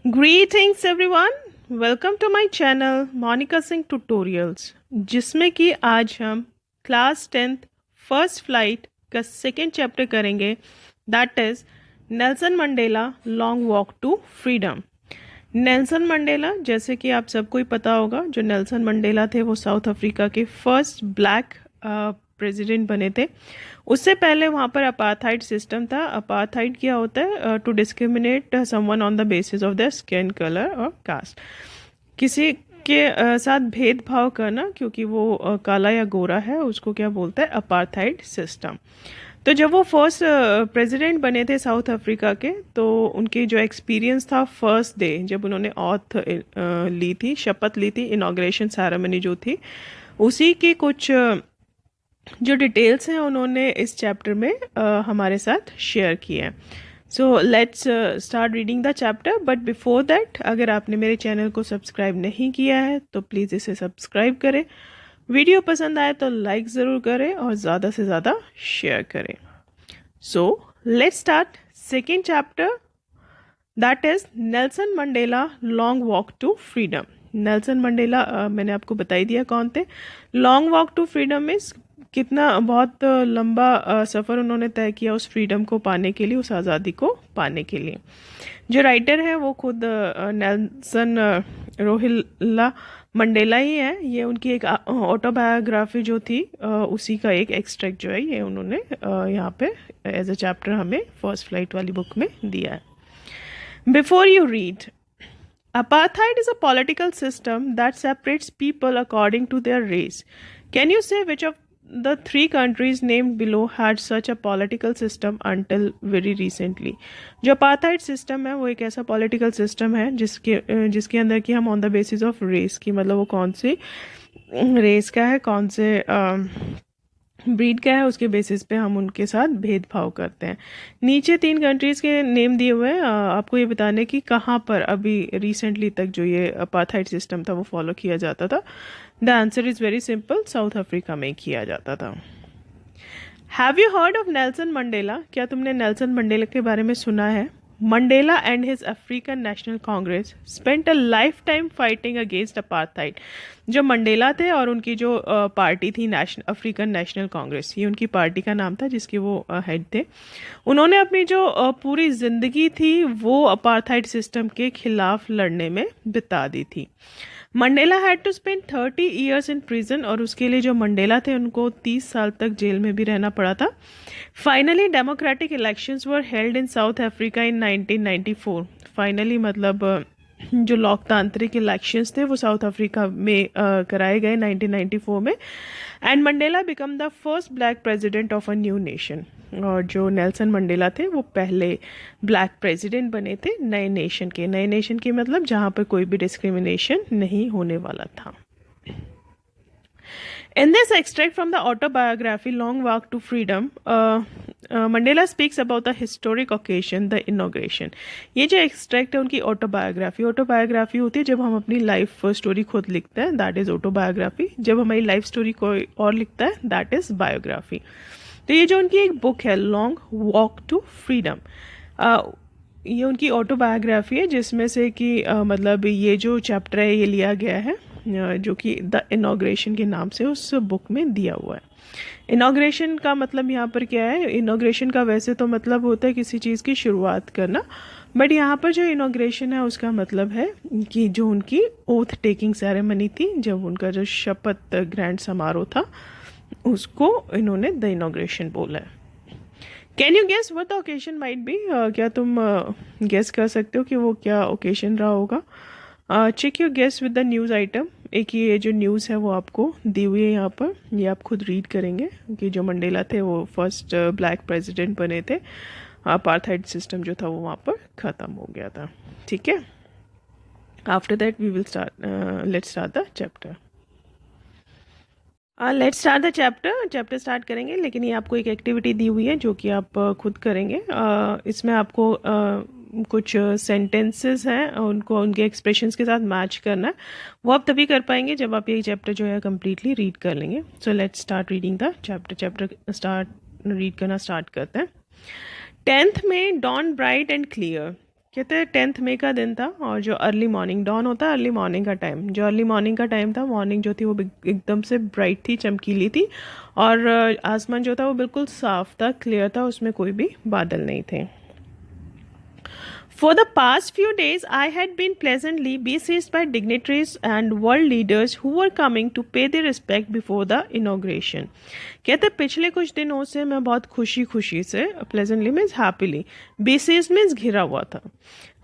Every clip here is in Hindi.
Greetings everyone, welcome to my channel Monika Singh tutorials, जिसमें कि आज हम क्लास 10th फर्स्ट फ्लाइट का सेकेंड चैप्टर करेंगे, that is Nelson Mandela long walk to freedom. Nelson Mandela, जैसे कि आप सबको ही पता होगा, जो नेल्सन मंडेला थे वो साउथ अफ्रीका के फर्स्ट ब्लैक प्रेसिडेंट बने थे। उससे पहले वहाँ पर अपार्थाइड सिस्टम था। अपार्थाइड क्या होता है? To discriminate someone on the basis of their skin colour और कास्ट, किसी के साथ भेदभाव करना क्योंकि वो काला या गोरा है, उसको क्या बोलते हैं? Apartheid system. तो जब वो फर्स्ट प्रेसिडेंट बने थे साउथ अफ्रीका के, तो उनके जो एक्सपीरियंस था फर्स्ट डे जब उन्होंने ऑथ ली थी, शपथ ली थी, इनॉग्रेशन सेरेमनी जो थी, उसी के कुछ जो डिटेल्स हैं उन्होंने इस चैप्टर में हमारे साथ शेयर किए हैं। सो let's start reading the chapter, but before that, अगर आपने मेरे चैनल को सब्सक्राइब नहीं किया है तो प्लीज़ इसे सब्सक्राइब करें। वीडियो पसंद आए तो लाइक ज़रूर करें और ज़्यादा से ज़्यादा शेयर करें। So let's start second chapter, that is Nelson Mandela long walk to freedom. Nelson Mandela मैंने आपको बता ही दिया कौन थे। लॉन्ग वॉक टू फ्रीडम में कितना बहुत लंबा सफ़र उन्होंने तय किया उस फ्रीडम को पाने के लिए, उस आज़ादी को पाने के लिए। जो राइटर है वो खुद नेल्सन रोहिल्ला मंडेला ही है। ये उनकी एक ऑटोबायोग्राफी जो थी, उसी का एक एक्सट्रैक्ट जो है ये उन्होंने यहाँ पे एज अ चैप्टर हमें फर्स्ट फ्लाइट वाली बुक में दिया है। Before you read, apartheid is a political system that separates people according to their race. Can you say which of the three countries named below had such a political system until very recently? जो apartheid system है वो एक ऐसा political system है जिसके अंदर कि हम on the basis of race की, मतलब वो कौन सी रेस का है, कौन से ब्रीड का है, उसके बेसिस पे हम उनके साथ भेदभाव करते हैं। नीचे 3 कंट्रीज़ के नेम दिए हुए हैं, आपको ये बताने कि कहाँ पर अभी रिसेंटली तक जो ये अपार्थाइड सिस्टम था वो फॉलो किया जाता था। The answer is very simple, south Africa में किया जाता था। Have you heard of Nelson Mandela? क्या तुमने नेल्सन मंडेला के बारे में सुना है? Mandela and his African National Congress spent a lifetime fighting against apartheid. जो मंडेला थे और उनकी जो पार्टी थी अफ्रीकन नेशनल कांग्रेस, ये उनकी पार्टी का नाम था जिसके वो हेड थे। उन्होंने अपनी जो पूरी ज़िंदगी थी वो अपार्थाइड सिस्टम के खिलाफ लड़ने में बिता दी थी। Mandela had to spend 30 years in prison, और उसके लिए जो मंडेला थे उनको 30 साल तक जेल में भी रहना पड़ा था। Finally democratic elections were held in South Africa in 1994। Finally मतलब जो लोकतांत्रिक इलेक्शंस थे वो साउथ अफ्रीका में कराए गए 1994 में, and Mandela become the first black president of a new nation. और जो नेल्सन मंडेला थे वो पहले ब्लैक प्रेसिडेंट बने थे नए नेशन के। नए नेशन के मतलब जहाँ पर कोई भी डिस्क्रिमिनेशन नहीं होने वाला था। In this extract from the autobiography Long Walk to Freedom, Mandela speaks about the historic occasion, the inauguration. ये जो एक्सट्रैक्ट है उनकी ऑटोबायोग्राफी होती है जब हम अपनी लाइफ स्टोरी खुद लिखते हैं, दैट इज़ ऑटोबायोग्राफी। जब हमारी लाइफ स्टोरी कोई और लिखता है, दैट इज़ बायोग्राफी। तो ये जो उनकी एक बुक है लॉन्ग वॉक टू फ्रीडम, ये उनकी ऑटोबायोग्राफी है जिसमें से कि मतलब ये जो चैप्टर है ये लिया गया है जो कि द इनॉग्रेशन के नाम से उस बुक में दिया हुआ है। इनॉग्रेशन का मतलब यहाँ पर क्या है? इनॉग्रेशन का वैसे तो मतलब होता है किसी चीज़ की शुरुआत करना, बट यहाँ पर जो इनॉग्रेशन है उसका मतलब है कि जो उनकी ओथ टेकिंग सेरेमनी थी, जब उनका जो शपथ ग्रैंड समारोह था, उसको इन्होंने द इनॉग्रेशन बोला है। Can you guess what the occasion might be? क्या तुम गेस कर सकते हो कि वो क्या ओकेजन रहा होगा? Check your guess with the news item. एक ये जो न्यूज़ है वो आपको दी हुई है यहाँ पर, ये आप खुद रीड करेंगे कि जो मंडेला थे वो फर्स्ट ब्लैक प्रेसिडेंट बने थे, अपार्थाइड सिस्टम जो था वो वहाँ पर ख़त्म हो गया था। ठीक है, after that we will start, let's start the chapter. Let's start the chapter start करेंगे, लेकिन ये आपको एक एक्टिविटी दी हुई है जो कि आप खुद करेंगे। इसमें आपको कुछ सेंटेंसेस हैं, उनको उनके एक्सप्रेशंस के साथ मैच करना है। वो आप तभी कर पाएंगे जब आप ये चैप्टर जो है कम्प्लीटली रीड कर लेंगे। सो let's start reading the chapter start read करना स्टार्ट करते हैं। 10th में dawn bright and clear. कहते हैं 10 मई का दिन था और जो अर्ली मॉर्निंग डॉन होता है, अर्ली मॉर्निंग का टाइम, जो अर्ली मॉर्निंग का टाइम था, मॉर्निंग जो थी वो एकदम से ब्राइट थी, चमकीली थी और आसमान जो था वो बिल्कुल साफ था, क्लियर था, उसमें कोई भी बादल नहीं थे। For the past few days, I had been pleasantly besieged by dignitaries and world leaders who were coming to pay their respect before the inauguration. कहते पिछले कुछ दिनों से मैं बहुत खुशी खुशी से, pleasantly means happily, basis means घिरा हुआ था।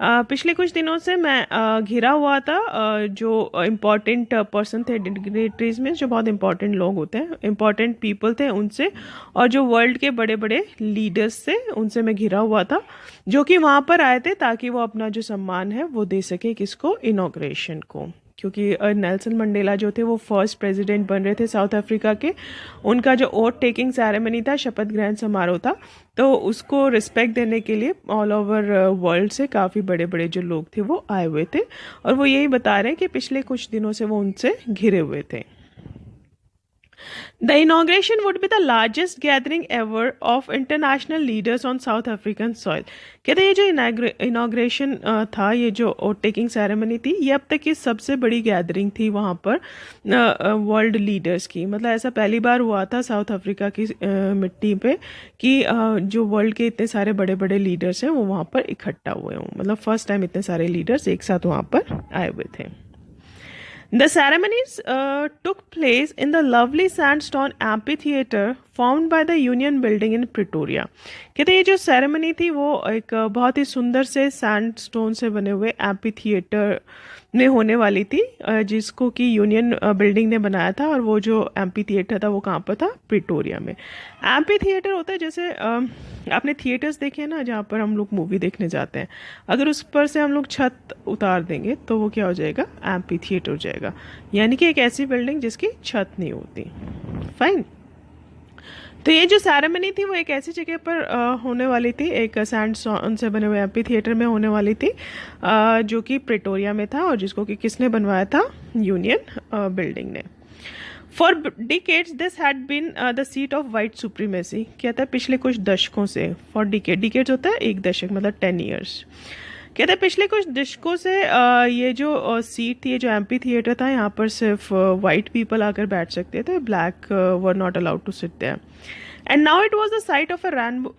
पिछले कुछ दिनों से मैं घिरा हुआ था, जो इम्पोर्टेंट पर्सन थे, डिग्नेटरीज में जो बहुत इंपॉर्टेंट लोग होते हैं, इंपॉर्टेंट पीपल थे उनसे, और जो वर्ल्ड के बड़े बड़े लीडर्स थे उनसे मैं घिरा हुआ था, जो कि वहाँ पर आए थे ताकि वो अपना जो सम्मान है वो दे सके किसको, इनॉग्रेशन को। क्योंकि नेल्सन मंडेला जो थे वो फर्स्ट प्रेसिडेंट बन रहे थे साउथ अफ्रीका के, उनका जो ओथ टेकिंग सेरेमनी था, शपथ ग्रहण समारोह था, तो उसको रिस्पेक्ट देने के लिए ऑल ओवर वर्ल्ड से काफ़ी बड़े बड़े जो लोग थे वो आए हुए थे, और वो यही बता रहे हैं कि पिछले कुछ दिनों से वो उनसे घिरे हुए थे। The inauguration would be the largest gathering ever of international leaders on South African soil. कहते हैं ये जो इनाग्रेशन था, ये जो ओथ टेकिंग सेरेमनी थी, ये अब तक की सबसे बड़ी गैदरिंग थी वहाँ पर वर्ल्ड लीडर्स की। मतलब ऐसा पहली बार हुआ था साउथ अफ्रीका की मिट्टी पे कि जो वर्ल्ड के इतने सारे बड़े बड़े लीडर्स हैं वो वहाँ पर इकट्ठा हुए हों। मतलब फर्स्ट टाइम इतने सारे लीडर्स एक साथ वहाँ पर आए हुए थे। The ceremonies took place in the lovely sandstone amphitheater formed by the Union Building in Pretoria. कहते ये जो सेरेमनी थी वो एक बहुत ही सुंदर से सैंडस्टोन से बने हुए एम्पीथिएटर में होने वाली थी, जिसको कि यूनियन बिल्डिंग ने बनाया था, और वो जो एम्पीथिएटर था वो कहाँ पर था, प्रिटोरिया में। एम्पीथिएटर होता है जैसे आपने थिएटर्स देखे हैं ना, जहाँ पर हम लोग मूवी देखने जाते हैं, अगर उस पर से हम लोग छत उतार देंगे तो वो क्या हो जाएगा, एम्पीथिएटर हो जाएगा, यानी कि एक ऐसी बिल्डिंग जिसकी छत नहीं होती। फाइन। तो ये जो सेरेमनी थी वो एक ऐसी जगह पर होने वाली थी, एक सैंडस्टोन से बने हुए एम्पी थिएटर में होने वाली थी, जो कि प्रिटोरिया में था, और जिसको कि किसने बनवाया था, यूनियन बिल्डिंग ने। For decades this had been the seat of white supremacy. कहता है पिछले कुछ दशकों से, फॉर डिकेड्स होता है एक दशक, मतलब 10 ईयर्स। कहते हैं पिछले कुछ दशकों से ये जो सीट थी, ये जो एम्पी थिएटर था, यहाँ पर सिर्फ वाइट पीपल आकर बैठ सकते थे, black were not allowed to sit there. And now it was the site of a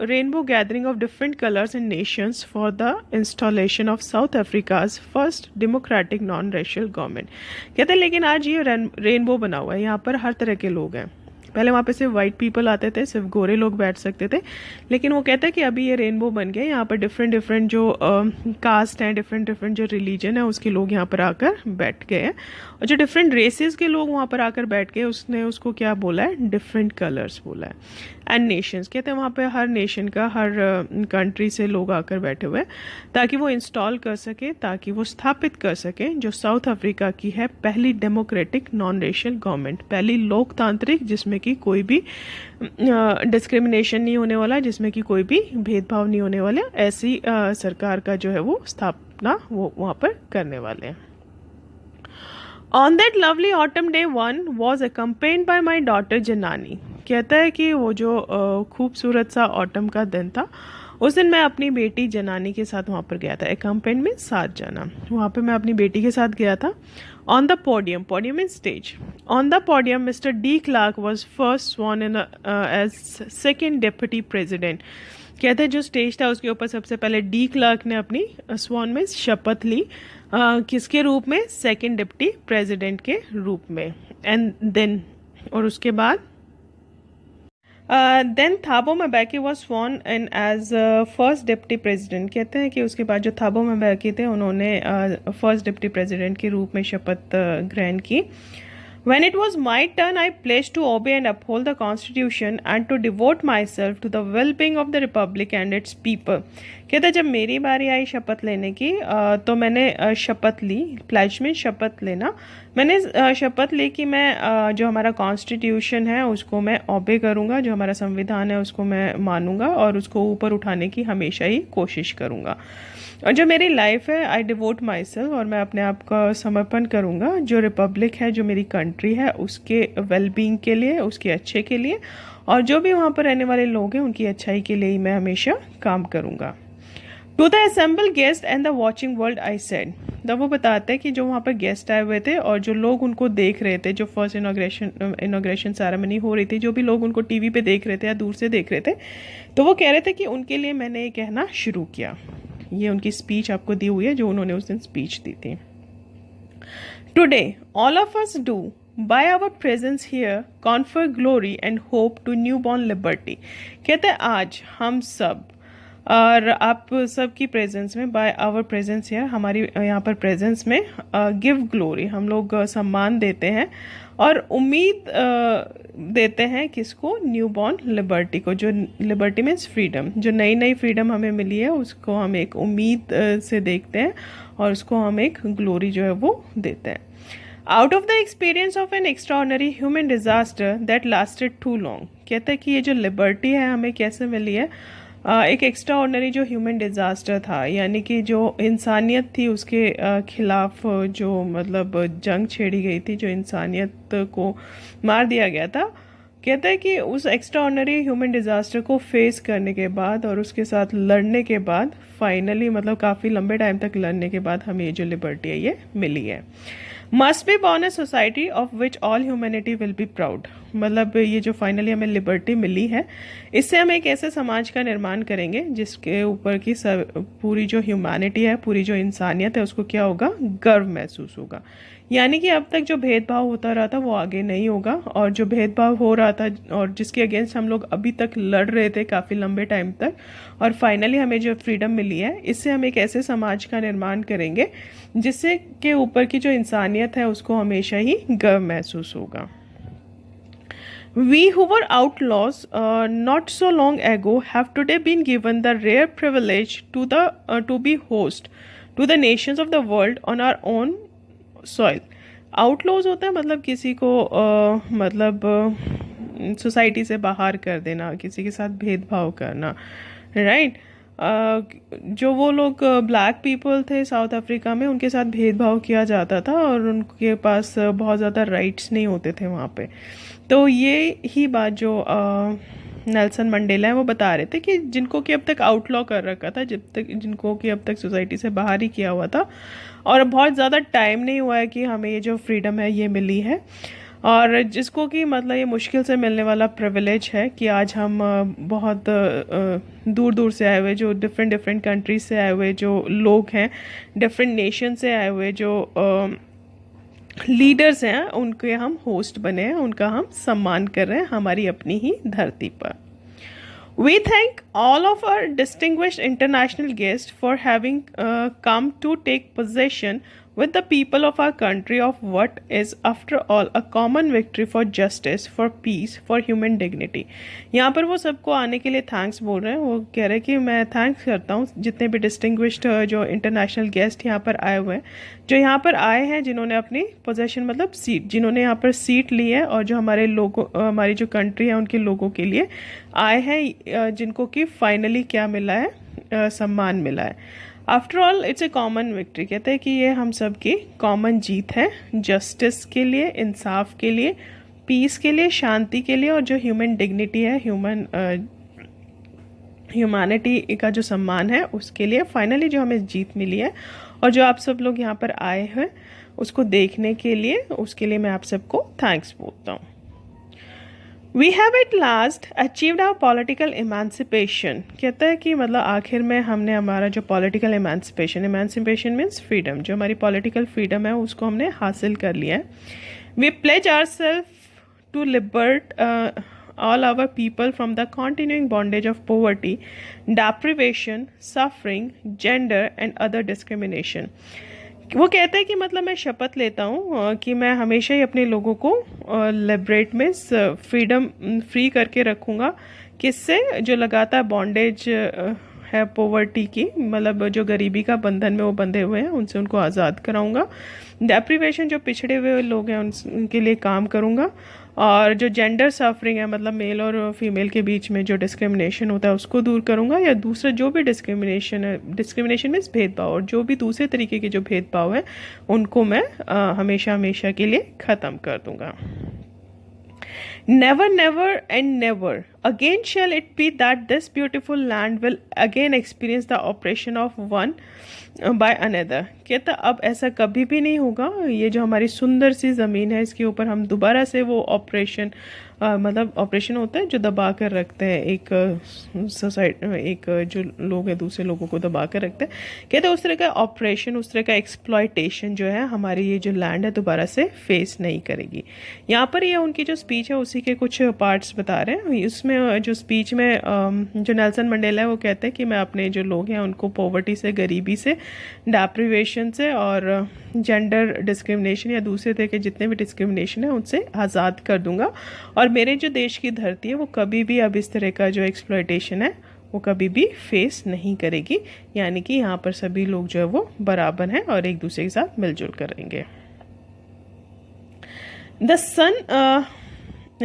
rainbow gathering of different colors and nations for the installation of South Africa's first democratic non-racial government. कहते हैं लेकिन आज ये रेनबो बना हुआ है, यहाँ पर हर तरह के लोग हैं। पहले वहाँ पे सिर्फ वाइट पीपल आते थे, सिर्फ गोरे लोग बैठ सकते थे, लेकिन वो कहते हैं कि अभी ये रेनबो बन गया, यहाँ पर डिफरेंट जो कास्ट हैं, डिफरेंट जो रिलीजन है उसके लोग यहाँ पर आकर बैठ गए हैं, और जो डिफरेंट रेसेस के लोग वहाँ पर आकर बैठ गए, उसने उसको क्या बोला है, डिफरेंट कलर्स बोला है। एंड नेशंस, कहते हैं वहाँ पे हर नेशन का, हर कंट्री से लोग आकर बैठे हुए हैं, ताकि वो इंस्टॉल कर सके, ताकि वो स्थापित कर सकें जो साउथ अफ्रीका की है पहली डेमोक्रेटिक नॉन रेशियल गवर्नमेंट, पहली लोकतांत्रिक जिसमें कि कोई भी डिस्क्रिमिनेशन नहीं होने वाला, जिसमें कि कोई भी भेदभाव नहीं होने वाला, ऐसी सरकार का जो है वो स्थापना वो वहाँ पर करने वाले हैं। On that lovely autumn day one was accompanied by my daughter Janani. कहता है कि वो जो खूबसूरत सा ऑटम का दिन था, उस दिन मैं अपनी बेटी जनानी के साथ वहाँ पर गया था। accompanied में साथ जाना, वहाँ पे मैं अपनी बेटी के साथ गया था। On the podium, podium means stage. On the podium, Mr. D. Clark was first sworn in as second deputy president. कहते हैं जो स्टेज था उसके ऊपर सबसे पहले डी क्लार्क ने अपनी स्वॉन में शपथ ली, किसके रूप में, सेकंड डिप्टी प्रेसिडेंट के रूप में। एंड देन, और उसके बाद then Thabo Mbeki was sworn in as first deputy president. कहते हैं कि उसके बाद जो थाबो म्बेकी थे उन्होंने फर्स्ट डिप्टी प्रेसिडेंट के रूप में शपथ ग्रहण की। When it was my turn, I pledged to obey and uphold the Constitution and to devote myself to the well-being of the Republic and its people. कहते जब मेरी बारी आई शपथ लेने की, तो मैंने शपथ ली, प्लेज में शपथ लेना, मैंने शपथ ली कि मैं जो हमारा कॉन्स्टिट्यूशन है उसको मैं ओबे करूँगा, जो हमारा संविधान है उसको मैं मानूंगा, और उसको ऊपर उठाने की हमेशा ही कोशिश करूँगा। और जो मेरी लाइफ है, आई डिवोट माई सेल्फ, और मैं अपने आप का समर्पण करूँगा जो रिपब्लिक है, जो मेरी कंट्री है, उसके वेलबींग के लिए, उसके अच्छे के लिए, और जो भी वहाँ पर रहने वाले लोग हैं उनकी अच्छाई के लिए ही मैं हमेशा काम करूँगा। To the assemble guest and the watching world I said, तब वो बताते हैं कि जो वहाँ पर गेस्ट आए हुए थे और जो लोग उनको देख रहे थे, जो फर्स्ट इनॉग्रेशन सेरेमनी हो रही थी, जो भी लोग उनको टीवी पे देख रहे थे या दूर से देख रहे थे, तो वो कह रहे थे कि उनके लिए मैंने ये कहना शुरू किया। ये उनकी स्पीच आपको दी हुई है जो उन्होंने उस दिन स्पीच दी थी। Today all of us do by our presence here confer glory and hope to newborn liberty। कहते हैं आज हम सब और आप सब की प्रेजेंस में, बाय आवर प्रेजेंस हियर, हमारी यहाँ पर प्रेजेंस में गिव ग्लोरी, हम लोग सम्मान देते हैं और उम्मीद देते हैं किसको, न्यू बॉर्न लिबर्टी को। जो लिबर्टी मीन्स फ्रीडम, जो नई नई फ्रीडम हमें मिली है उसको हम एक उम्मीद से देखते हैं और उसको हम एक ग्लोरी जो है वो देते हैं। Out of the experience of an extraordinary human disaster that lasted too long, कहते हैं कि ये जो लिबर्टी है हमें कैसे मिली है, एक एक्स्ट्रा ऑर्डनरी जो ह्यूमन डिज़ास्टर था, यानी कि जो इंसानियत थी उसके खिलाफ जो मतलब जंग छेड़ी गई थी, जो इंसानियत को मार दिया गया था। कहता है कि उस एक्स्ट्रा ऑर्डनरी ह्यूमन डिज़ास्टर को फेस करने के बाद और उसके साथ लड़ने के बाद फाइनली, मतलब काफ़ी लंबे टाइम तक लड़ने के बाद हमें ये जो लिबर्टी है ये मिली है। Must be born a society of which all humanity will be proud, मतलब ये जो फाइनली हमें लिबर्टी मिली है, इससे हम एक ऐसे समाज का निर्माण करेंगे जिसके ऊपर की पूरी जो ह्यूमैनिटी है, पूरी जो इंसानियत है, उसको क्या होगा, गर्व महसूस होगा। यानी कि अब तक जो भेदभाव होता रहा था वो आगे नहीं होगा, और जो भेदभाव हो रहा था और जिसके अगेंस्ट हम लोग अभी तक लड़ रहे थे काफ़ी लंबे टाइम तक, और फाइनली हमें जो फ्रीडम मिली है, इससे हम एक ऐसे समाज का निर्माण करेंगे जिससे के ऊपर की जो इंसानियत है उसको हमेशा ही गर्व महसूस होगा। We who were outlaws not so long ago have today been given the rare privilege to be host to the nations of the world on our own soil। Outlaws होता है मतलब किसी को मतलब सोसाइटी से बाहर कर देना, किसी के साथ भेदभाव करना, राइट। जो वो लोग ब्लैक पीपल थे साउथ अफ्रीका में, उनके साथ भेदभाव किया जाता था और उनके पास बहुत ज़्यादा राइट्स नहीं होते थे वहाँ पे। तो ये ही बात जो नेल्सन मंडेला है वो बता रहे थे कि जिनको कि अब तक आउटलॉ कर रखा था, जिनको कि अब तक सोसाइटी से बाहर ही किया हुआ था, और बहुत ज़्यादा टाइम नहीं हुआ है कि हमें ये जो फ्रीडम है ये मिली है, और जिसको कि मतलब ये मुश्किल से मिलने वाला प्रिविलेज है कि आज हम बहुत दूर दूर से आए हुए, जो डिफरेंट कंट्रीज से आए हुए जो लोग हैं, डिफरेंट नेशन से आए हुए जो लीडर्स हैं, उनके हम होस्ट बने हैं, उनका हम सम्मान कर रहे हैं हमारी अपनी ही धरती पर। We thank all of our distinguished international guests for having come to take possession with the people of our country of what is after all a common victory for justice, for peace, for human dignity। यहाँ पर वो सबको आने के लिए थैंक्स बोल रहे हैं। वो कह रहे हैं कि मैं थैंक्स करता हूँ जितने भी डिस्टिंग्विश्ड जो इंटरनेशनल गेस्ट यहाँ पर आए हुए हैं, जो यहाँ पर आए हैं, जिन्होंने अपनी पोजेशन मतलब सीट, जिन्होंने यहाँ पर सीट ली है, और जो हमारे लोगों, हमारी जो कंट्री है उनके लोगों के लिए आए हैं, जिनको कि फाइनली क्या मिला है, सम्मान मिला है। After all it's a common victory, कहते हैं कि ये हम सब की कॉमन जीत है, जस्टिस के लिए, इंसाफ के लिए, पीस के लिए, शांति के लिए, और जो ह्यूमन डिग्निटी है, ह्यूमैनिटी का जो सम्मान है उसके लिए फाइनली जो हमें जीत मिली है। और जो आप सब लोग यहाँ पर आए हैं उसको देखने के लिए, उसके लिए मैं आप सबको थैंक्स बोलता हूँ। We have at last achieved our political emancipation, कहता है कि मतलब आखिर में हमने हमारा जो political emancipation means freedom, जो हमारी political freedom है उसको हमने हासिल कर लिया है। We pledge ourselves to liberate all our people from the continuing bondage of poverty, deprivation, suffering, gender and other discrimination। वो कहते हैं कि मतलब मैं शपथ लेता हूँ कि मैं हमेशा ही अपने लोगों को लिबरेट में फ्रीडम फ्री करके रखूँगा, किससे, जो लगातार बॉन्डेज है पॉवर्टी की, मतलब जो गरीबी का बंधन में वो बंधे हुए हैं, उनसे उनको आज़ाद कराऊंगा। डेप्रीवेशन, जो पिछड़े हुए लोग हैं उनके लिए काम करूँगा। और जो जेंडर सफरिंग है, मतलब मेल और फीमेल के बीच में जो डिस्क्रिमिनेशन होता है उसको दूर करूँगा। या दूसरा जो भी डिस्क्रिमिनेशन है, डिस्क्रिमिनेशन मीन्स भेदभाव, और जो भी दूसरे तरीके के जो भेदभाव है उनको मैं हमेशा हमेशा के लिए ख़त्म कर दूँगा। Never, never and never Again shall it be that this beautiful land will again experience the oppression of one by another. कहता अब ऐसा कभी भी नहीं होगा, ये जो हमारी सुंदर सी ज़मीन है इसके ऊपर हम दोबारा से वो ऑपरेशन मतलब ऑपरेशन होता है जो दबा कर रखते हैं एक सोसाइटी, एक जो लोग हैं दूसरे लोगों को दबा कर रखते हैं, कहते हैं उस तरह का ऑपरेशन, उस तरह का एक्सप्लॉयटेशन जो है हमारी ये जो लैंड है दोबारा से फेस नहीं करेगी। यहाँ पर ये उनकी जो स्पीच है उसी के कुछ पार्ट्स बता रहे हैं। इसमें जो स्पीच में जो नेल्सन मंडेला है वो कहते हैं कि मैं अपने जो लोग हैं उनको पॉवर्टी से, गरीबी से, डेप्रिवेशन से और जेंडर डिस्क्रिमिनेशन या दूसरे तरह के जितने भी डिस्क्रिमिनेशन है उनसे आज़ाद कर दूंगा, और मेरे जो देश की धरती है वो कभी भी अब इस तरह का जो एक्सप्लॉयटेशन है वो कभी भी फेस नहीं करेगी। यानी कि यहाँ पर सभी लोग जो है वो बराबर हैं और एक दूसरे के साथ मिलजुल कर रहेंगे। The sun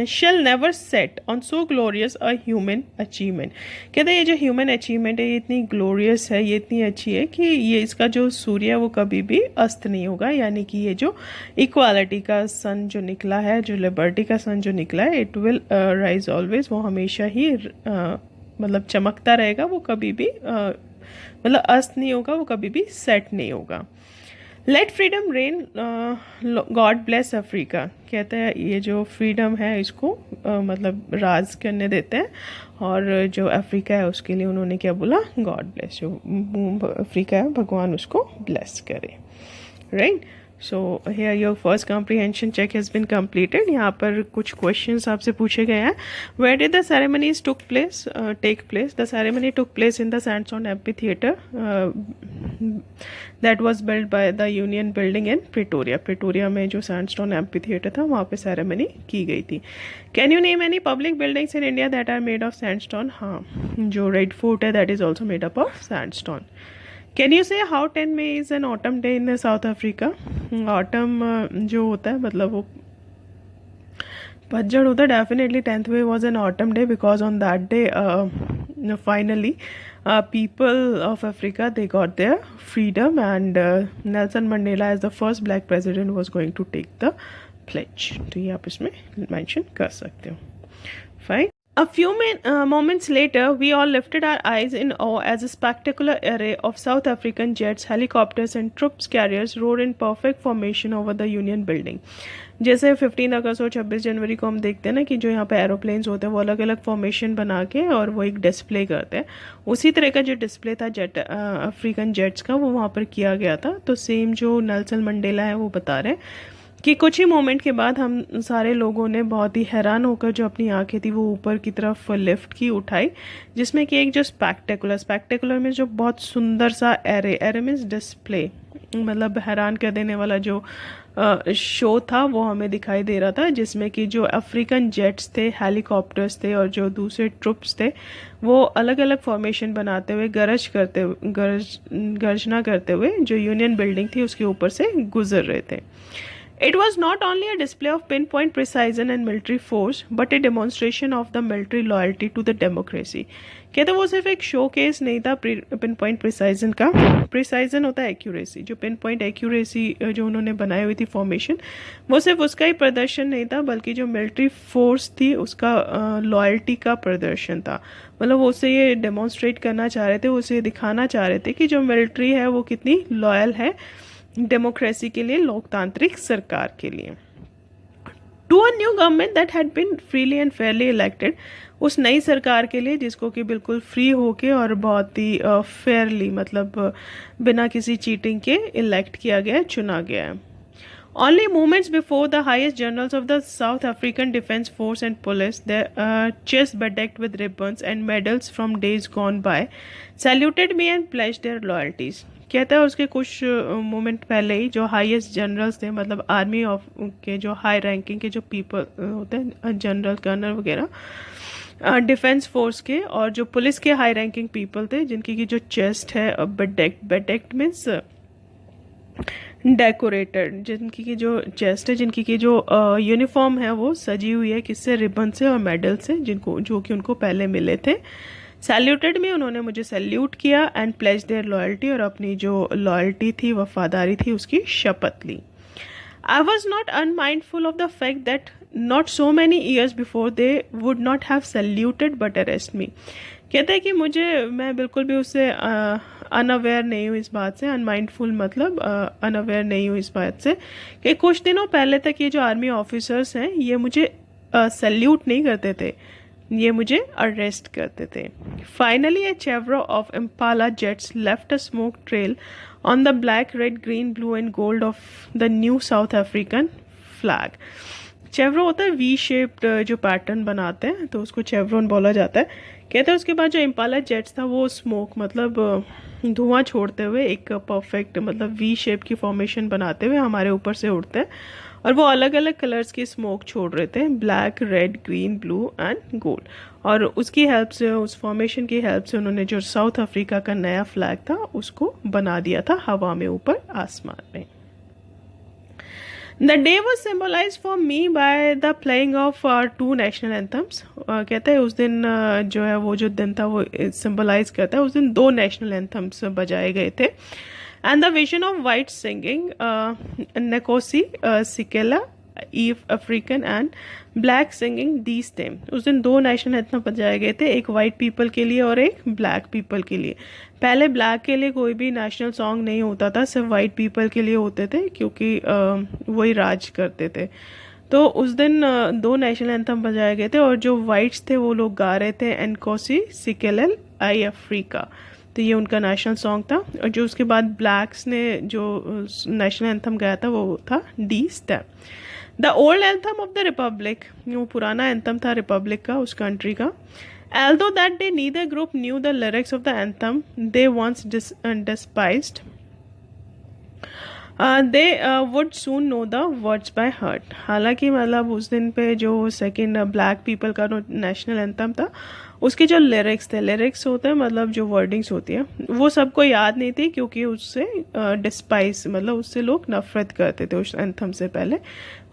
shall never set on so glorious a human achievement। कहते हैं ये जो ह्यूमन अचीवमेंट है ये इतनी ग्लोरियस है, ये इतनी अच्छी है कि ये इसका जो सूर्य है वो कभी भी अस्त नहीं होगा। यानी कि ये जो इक्वालिटी का सन जो निकला है, जो लिबर्टी का सन जो निकला है, इट विल राइज ऑलवेज, वो हमेशा ही मतलब चमकता रहेगा, वो कभी भी मतलब अस्त नहीं होगा, वो कभी भी सेट नहीं होगा। Let freedom reign, God bless Africa. कहते हैं ये जो फ्रीडम है इसको मतलब राज करने देते हैं, और जो अफ्रीका है उसके लिए उन्होंने क्या बोला, गॉड ब्लेस, जो अफ्रीका है भगवान उसको ब्लेस करे, right. So here your first comprehension check has been completed. यहाँ पर कुछ क्वेश्चंस आपसे पूछे गए हैं। Where did the ceremonies take place? The ceremony took place in the sandstone amphitheatre that was built by the Union building in Pretoria. Pretoria में जो सैंडस्टोन एम्फीथिएटर था वहाँ पे सेरेमनी की गई थी। Can you name any public buildings in India that are made of sandstone? हाँ, जो रेड फोर्ट है that is also made up of sandstone. Can you say how 10 May is an autumn day in South Africa? Autumn जो होता है मतलब वो पतझड़ होता है। Definitely 10th May was an autumn day because on that day finally people of Africa they got their freedom, and Nelson Mandela as the first black president was going to take the pledge। तो ये आप इसमें मेंशन कर सकते हो। Fine. A few moments later, we all lifted our eyes in awe as a spectacular array of South African jets, helicopters and troops carriers rode in perfect formation over the Union Building। जैसे 15 अगस्त और 26 जनवरी को हम देखते हैं ना कि जो यहाँ पे एरोप्लेन्स होते हैं वो अलग अलग फॉर्मेशन बना के और वो एक डिस्प्ले करते हैं, उसी तरह का जो डिस्प्ले था जेट अफ्रीकन जेट्स का वो वहाँ पर किया गया था। तो सेम जो नेल्सन मंडेला है वो बता रहे हैं कि कुछ ही मोमेंट के बाद हम सारे लोगों ने बहुत ही हैरान होकर जो अपनी आंखें थी वो ऊपर की तरफ लिफ्ट की, उठाई, जिसमें कि एक जो स्पेक्टेकुलर में जो बहुत सुंदर सा एरे मीन्स डिस्प्ले, मतलब हैरान कर देने वाला जो शो था वो हमें दिखाई दे रहा था, जिसमें कि जो अफ्रीकन जेट्स थे, हेलीकॉप्टर्स थे और जो दूसरे ट्रुप्स थे वो अलग अलग फॉर्मेशन बनाते हुए गर्जना करते हुए जो यूनियन बिल्डिंग थी उसके ऊपर से गुजर रहे थे। It was not only a display of pinpoint precision and military force, but a demonstration of the military loyalty to the democracy। कहते वो सिर्फ एक शो केस नहीं था पिन पॉइंट प्रिसाइजन का। प्रिसाइजन होता है एक्यूरेसी, जो पिन पॉइंट एक्यूरेसी जो उन्होंने बनाई हुई थी फॉर्मेशन, वो सिर्फ उसका ही प्रदर्शन नहीं था बल्कि जो मिलिट्री फोर्स थी उसका लॉयल्टी का प्रदर्शन था। मतलब वो उसे ये डेमोन्स्ट्रेट करना चाह रहे थे, उसे दिखाना चाह रहे थे कि जो मिलिट्री है वो कितनी लॉयल है डेमोक्रेसी के लिए, लोकतांत्रिक सरकार के लिए। To a new government that had been freely and fairly elected, उस नई सरकार के लिए जिसको कि बिल्कुल फ्री होके और बहुत ही फेयरली मतलब बिना किसी चीटिंग के इलेक्ट किया गया है, चुना गया है। Only moments before the highest generals of the South African Defence Force and Police, their chests bedecked with ribbons and medals from days gone by, saluted me and pledged their loyalties। कहता है उसके कुछ मोमेंट पहले ही जो हाईएस्ट जनरल्स थे, मतलब आर्मी ऑफ के जो हाई रैंकिंग के जो पीपल होते हैं, जनरल कर्नल वगैरह, डिफेंस फोर्स के और जो पुलिस के हाई रैंकिंग पीपल थे, जिनकी की जो चेस्ट है बेडेक्ड मीन्स डेकोरेटेड, जिनकी की जो चेस्ट है, जिनकी की जो यूनिफॉर्म है वो सजी हुई है किससे, रिबन से और मेडल से, जिनको जो कि उनको पहले मिले थे। सैल्यूटेड में उन्होंने मुझे सैल्यूट किया एंड प्लेज देयर लॉयल्टी, और अपनी जो लॉयल्टी थी, वफादारी थी, उसकी शपथ ली। I was not unmindful of the fact that not so many years before they would not have saluted but arrest me. कहते हैं कि मैं बिल्कुल भी उससे अनअवेयर नहीं हूँ इस बात से, अनमाइंडफुल मतलब अनअवेयर नहीं हूँ इस बात से कि कुछ दिनों पहले तक ये जो आर्मी ऑफिसर्स हैं ये मुझे सल्यूट नहीं करते थे, ये मुझे अरेस्ट करते थे. Finally a chevron of Impala jets left a smoke trail on the black red green blue and gold of the new South African flag. Chevron होता है वी शेप्ड जो पैटर्न बनाते हैं, तो उसको चेवरोन बोला जाता है. कहते हैं उसके बाद जो इम्पाला जेट्स था वो स्मोक मतलब धुआं छोड़ते हुए एक परफेक्ट मतलब वी शेप की फॉर्मेशन बनाते हुए हमारे ऊपर से उड़ते हैं, और वो अलग अलग कलर्स की स्मोक छोड़ रहे थे, black red green blue and gold. और उसकी हेल्प से, उस फॉर्मेशन की हेल्प से उन्होंने जो साउथ अफ्रीका का नया फ्लैग था उसको बना दिया था हवा में ऊपर आसमान में. The day was symbolized for me by the playing of two national anthems. कहते हैं उस दिन जो है वो जो दिन था वो symbolize करता है, उस दिन दो national anthems बजाए गए थे. And the vision of white singing Nkosi Sikelel Eve African and black singing these them. उस दिन दो नेशनल एंथम बजाए गए थे, एक वाइट पीपल के लिए और एक ब्लैक पीपल के लिए. पहले ब्लैक के लिए कोई भी नेशनल सॉन्ग नहीं होता था, सिर्फ वाइट पीपल के लिए होते थे क्योंकि वही राज करते थे. तो उस दिन दो नेशनल एंथम बजाए गए थे और जो वाइट्स थे वो लोग गा रहे थे एनकोसी सिकेलेल आई अफ्रीका, तो ये उनका नेशनल सॉन्ग था. और जो उसके बाद ब्लैक्स ने जो नेशनल एंथम गाया था वो था D step. The old anthem of the Republic, वो पुराना एंथम था रिपब्लिक का, उस कंट्री का. Although that day neither group knew the lyrics of the anthem they once despised, they would soon know the words by heart. हालांकि मतलब उस दिन पे जो सेकेंड ब्लैक पीपल का नेशनल एंथम था उसके जो लिरिक्स थे, लिरिक्स होते हैं मतलब जो वर्डिंग्स होती है, वो सबको याद नहीं थी क्योंकि उससे डिस्पाइस मतलब उससे लोग नफरत करते थे. उस एंथम से पहले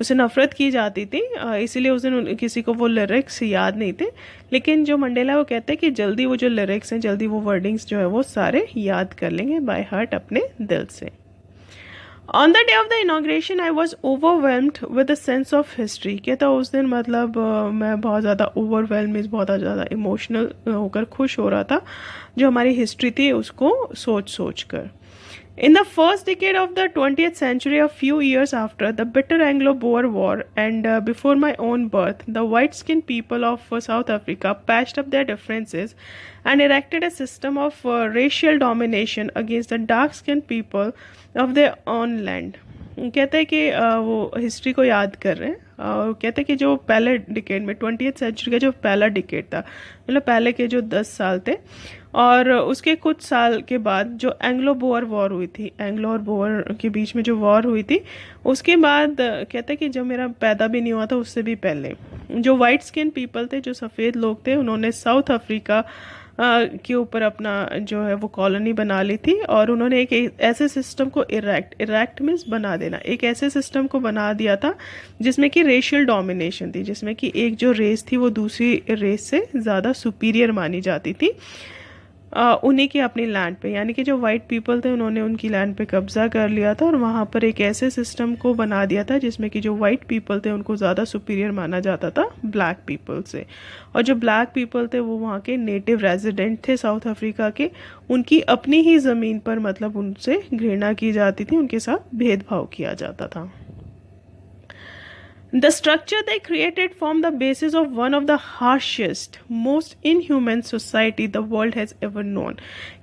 उससे नफरत की जाती थी, इसीलिए उस दिन किसी को वो लिरिक्स याद नहीं थे. लेकिन जो मंडेला वो कहते हैं कि जल्दी वो जो लिरिक्स हैं, जल्दी वो वर्डिंग्स जो है वो सारे याद कर लेंगे बाय हार्ट अपने दिल से. On the day of the inauguration, I was overwhelmed with a sense of history. कहता उस दिन मतलब मैं बहुत ज़्यादा overwhelmed, बहुत ज़्यादा इमोशनल होकर खुश हो रहा था जो हमारी हिस्ट्री थी उसको सोच कर. In the first decade of the 20th century, a few years after the bitter Anglo-Boer War and before my own birth, the white-skinned people of South Africa patched up their differences and erected a system of racial domination against the dark-skinned people of their own land. कहते हैं कि वो हिस्ट्री को याद कर रहे हैं और कहते हैं कि जो पहले डिकेड में 20th सेंचुरी का जो पहला डिकेड था, मतलब पहले के जो 10 साल थे और उसके कुछ साल के बाद जो एंग्लो बोअर वॉर हुई थी, एंग्लो और बोअर के बीच में जो वॉर हुई थी, उसके बाद कहते हैं कि जब मेरा पैदा भी नहीं हुआ था उससे भी पहले जो वाइट स्किन पीपल थे, जो सफ़ेद लोग थे, उन्होंने साउथ अफ्रीका के ऊपर अपना जो है वो कॉलोनी बना ली थी और उन्होंने एक ऐसे सिस्टम को इरेक्ट मीन्स बना देना, एक ऐसे सिस्टम को बना दिया था जिसमें कि रेशियल डोमिनेशन थी, जिसमें कि एक जो रेस थी वो दूसरी रेस से ज़्यादा सुपीरियर मानी जाती थी उन्हीं की अपनी लैंड पे. यानी कि जो वाइट पीपल थे उन्होंने उनकी लैंड पे कब्जा कर लिया था और वहाँ पर एक ऐसे सिस्टम को बना दिया था जिसमें कि जो वाइट पीपल थे उनको ज़्यादा सुपीरियर माना जाता था ब्लैक पीपल से. और जो ब्लैक पीपल थे वो वहाँ के नेटिव रेजिडेंट थे साउथ अफ्रीका के, उनकी अपनी ही ज़मीन पर मतलब उनसे घृणा की जाती थी, उनके साथ भेदभाव किया जाता था. The structure they created formed the basis of one of the harshest, most inhuman society the world has ever known.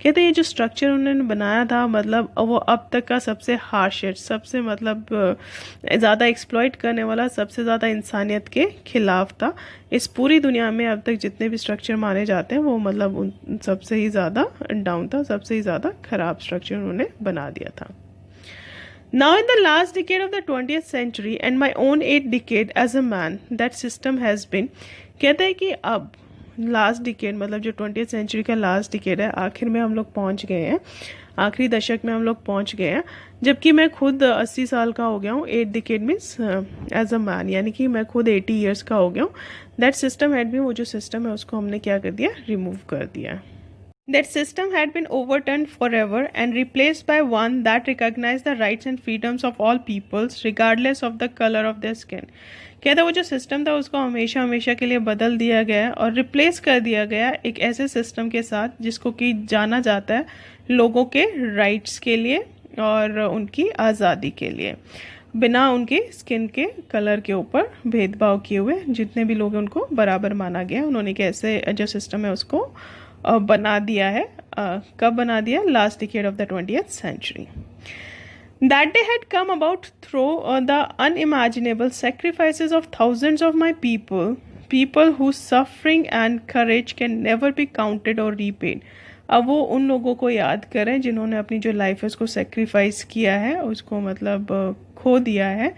कहते हैं ये जो स्ट्रक्चर उन्होंने बनाया था मतलब वो अब तक का सबसे हार्शेस्ट, सबसे मतलब ज़्यादा एक्सप्लॉइट करने वाला, सबसे ज़्यादा इंसानियत के खिलाफ था. इस पूरी दुनिया में अब तक जितने भी स्ट्रक्चर माने जाते हैं वो मतलब उन सबसे ही ज़्यादा डाउन था, सबसे ही ज़्यादा ख़राब स्ट्रक्चर उन्होंने बना दिया था. Now in the last decade of the 20th century and my own 8th decade as a man, that system has been. कहते हैं कि अब लास्ट डिकेड मतलब जो 20th सेंचुरी का लास्ट डिकेड है, आखिर में हम लोग पहुंच गए हैं, आखिरी दशक में हम लोग पहुंच गए हैं, जबकि मैं खुद 80 साल का हो गया हूँ. 8th decade means as a man, यानी कि मैं खुद 80 ईयर्स का हो गया हूँ. दैट सिस्टम हैड बीन, वो जो सिस्टम है उसको हमने क्या कर दिया, रिमूव कर दिया. That system had been overturned forever and replaced by one that recognized the rights and freedoms of all peoples regardless of the color of their skin. कहता वो जो सिस्टम था उसको हमेशा हमेशा के लिए बदल दिया गया और रिप्लेस कर दिया गया एक ऐसे सिस्टम के साथ जिसको कि जाना जाता है लोगों के राइट्स के लिए और उनकी आज़ादी के लिए, बिना उनके स्किन के कलर के ऊपर भेदभाव किए हुए जितने भी लोग हैं उनको बराबर माना गया। उन्होंने कैसे जो सिस्टम है उसको बना दिया है। कब बना दिया? Last decade of the 20th century. That day had come about through the unimaginable sacrifices of thousands of my people whose suffering and courage can never be counted or repaid. अब वो उन लोगों को याद करें जिन्होंने अपनी जो लाइफ है उसको सेक्रीफाइस किया है, उसको मतलब खो दिया है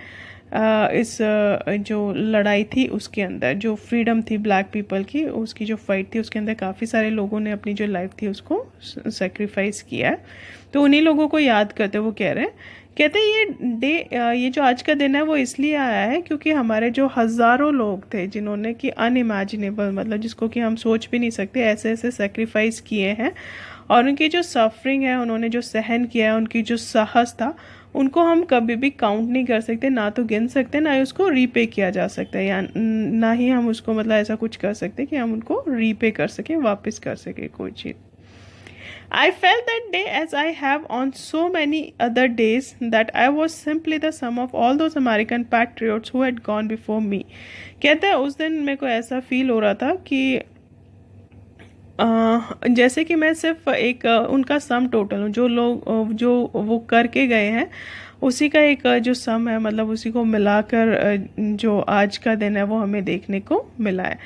इस जो लड़ाई थी उसके अंदर, जो फ्रीडम थी ब्लैक पीपल की, उसकी जो फाइट थी उसके अंदर काफ़ी सारे लोगों ने अपनी जो लाइफ थी उसको सेक्रीफाइस किया है। तो उन्हीं लोगों को याद करते वो कहते हैं ये डे, ये जो आज का दिन है वो इसलिए आया है क्योंकि हमारे जो हज़ारों लोग थे जिन्होंने कि अनइमेजिनेबल, मतलब जिसको कि हम सोच भी नहीं सकते, ऐसे ऐसे सेक्रीफाइस किए हैं और उनकी जो सफरिंग है, उन्होंने जो सहन किया है, उनकी जो साहस था, उनको हम कभी भी काउंट नहीं कर सकते, ना तो गिन सकते, ना ही उसको रीपे किया जा सकता है, या ना ही हम उसको मतलब ऐसा कुछ कर सकते कि हम उनको रीपे कर सकें, वापस कर सकें कोई चीज़। I felt that day, as I have on so many other days, that I was simply the sum of all those American patriots who had gone before me. कहते हैं उस दिन मेरे को ऐसा फील हो रहा था कि जैसे कि मैं सिर्फ एक उनका सम टोटल हूँ, जो लोग जो वो करके गए हैं उसी का एक जो सम है, मतलब उसी को मिलाकर जो आज का दिन है वो हमें देखने को मिला है।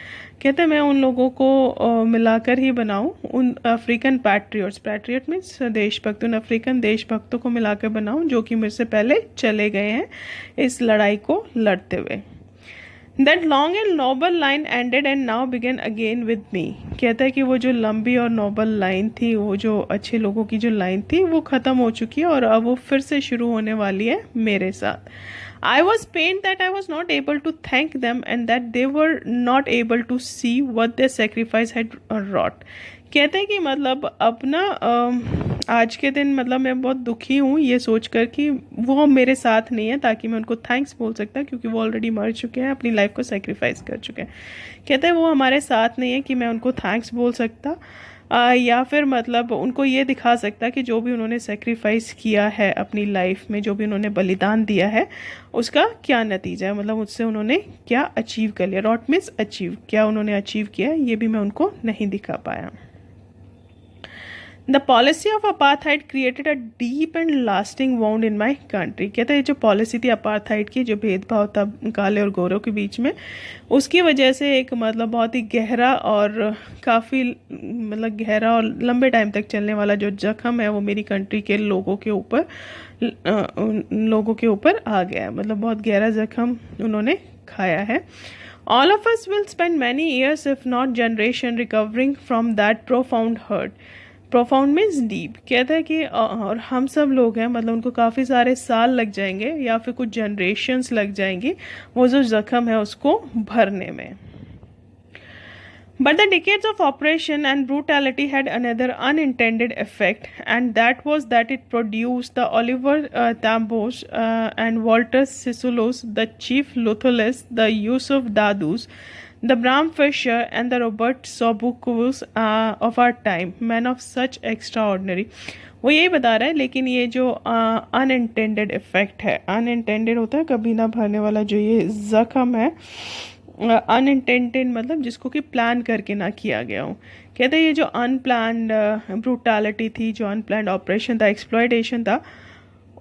कहते हैं मैं उन लोगों को मिलाकर ही बनाऊं, उन अफ्रीकन पैट्रियट मीन्स देशभक्त, उन अफ्रीकन देशभक्तों को मिलाकर बनाऊं जो कि मुझसे पहले चले गए हैं इस लड़ाई को लड़ते हुए। That long and noble line ended and now began again with me. कहता है कि वो जो लंबी और नोबल लाइन थी, वो जो अच्छे लोगों की जो लाइन थी वो ख़त्म हो चुकी है और अब वो फिर से शुरू होने वाली है मेरे साथ। I was pained that I was not able to thank them and that they were not able to see what their sacrifice had wrought. कहते हैं कि मतलब अपना आज के दिन मतलब मैं बहुत दुखी हूँ ये सोचकर कि वो मेरे साथ नहीं है ताकि मैं उनको थैंक्स बोल सकता, क्योंकि वो ऑलरेडी मर चुके हैं, अपनी लाइफ को सेक्रीफाइस कर चुके हैं। कहते हैं वो हमारे साथ नहीं है कि मैं उनको थैंक्स बोल सकता या फिर मतलब उनको ये दिखा सकता कि जो भी उन्होंने सेक्रीफाइस किया है अपनी लाइफ में, जो भी उन्होंने बलिदान दिया है उसका क्या नतीजा है, मतलब उससे उन्होंने क्या अचीव कर लिया। रॉट मीन्स अचीव, क्या उन्होंने अचीव किया है ये भी मैं उनको नहीं दिखा पाया। The policy of apartheid created a deep and lasting wound in my country. कहते हैं जो पॉलिसी थी अपार्थाइड की, जो भेदभाव था काले और गोरों के बीच में, उसकी वजह से एक मतलब बहुत ही गहरा और काफ़ी मतलब गहरा और लंबे टाइम तक चलने वाला जो जख्म है वो मेरी कंट्री के लोगों के ऊपर आ गया है, मतलब बहुत गहरा जख्म उन्होंने खाया है। All of us will spend many years if not generation recovering from that profound hurt. Profound means deep. कहता है कि और हम सब लोग हैं, मतलब उनको काफ़ी सारे साल लग जाएंगे या फिर कुछ जनरेशन्स लग जाएंगी वो जो ज़ख्म है उसको भरने में। But the decades of oppression and brutality had another unintended effect, and that was that it produced the Oliver Tambos and Walter Sissolos, the Chief Lutherless, the Yusuf Dadus, the Bram Fisher and the Robert Sobukus of our time, men of such extraordinary। वो यही बता रहा है, लेकिन ये जो अनइंटेंडेड इफेक्ट है, अनइंटेंडेड होता है कभी ना भरने वाला, जो ये जख्म है अनइंटेंडेड मतलब जिसको कि प्लान करके ना किया गया हो। कहते हैं ये जो अनप्लान्ड ब्रूटैलिटी थी, जो अनप्लान्ड ऑपरेशन था, एक्सप्लॉयटेशन था,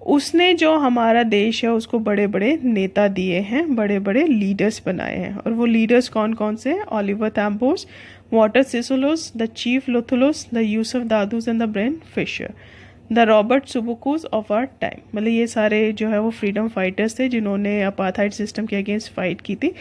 उसने जो हमारा देश है उसको बड़े बड़े नेता दिए हैं, बड़े बड़े लीडर्स बनाए हैं। और वो लीडर्स कौन कौन से हैं? Oliver Tambos, Walter Sisulus, the chief Luthulis, the Yusuf Dadoos and the Bram Fischer, the Robert Sobukwes of our time. मतलब ये सारे जो है वो फ्रीडम फाइटर्स थे जिन्होंने अपार्थाइड सिस्टम के अगेंस्ट फाइट की थी।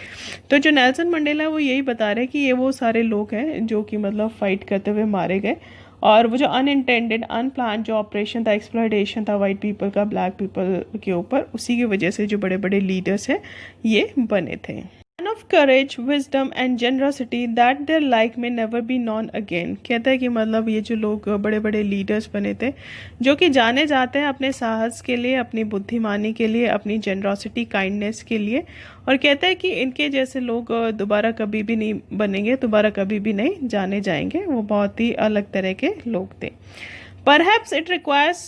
तो जो नेल्सन मंडेला है वो यही बता रहे हैं कि ये वो सारे लोग हैं जो कि मतलब फाइट करते हुए मारे गए, और वो जो अनइंटेंडेड अनप्लान जो ऑपरेशन था, एक्सप्लॉयटेशन था वाइट पीपल का ब्लैक पीपल के ऊपर, उसी की वजह से जो बड़े बड़े लीडर्स हैं ये बने थे। One of courage, wisdom and generosity that their like may never be known again. कहता है कि मतलब ये जो लोग बड़े बड़े लीडर्स बने थे, जो कि जाने जाते हैं अपने साहस के लिए, अपनी बुद्धिमानी के लिए, अपनी जनरसिटी, काइंडनेस के लिए, और कहता है कि इनके जैसे लोग दोबारा कभी भी नहीं बनेंगे, दोबारा कभी भी नहीं जाने जाएंगे। वो बहुत ही अलग तरह के लोग थे। Perhaps it requires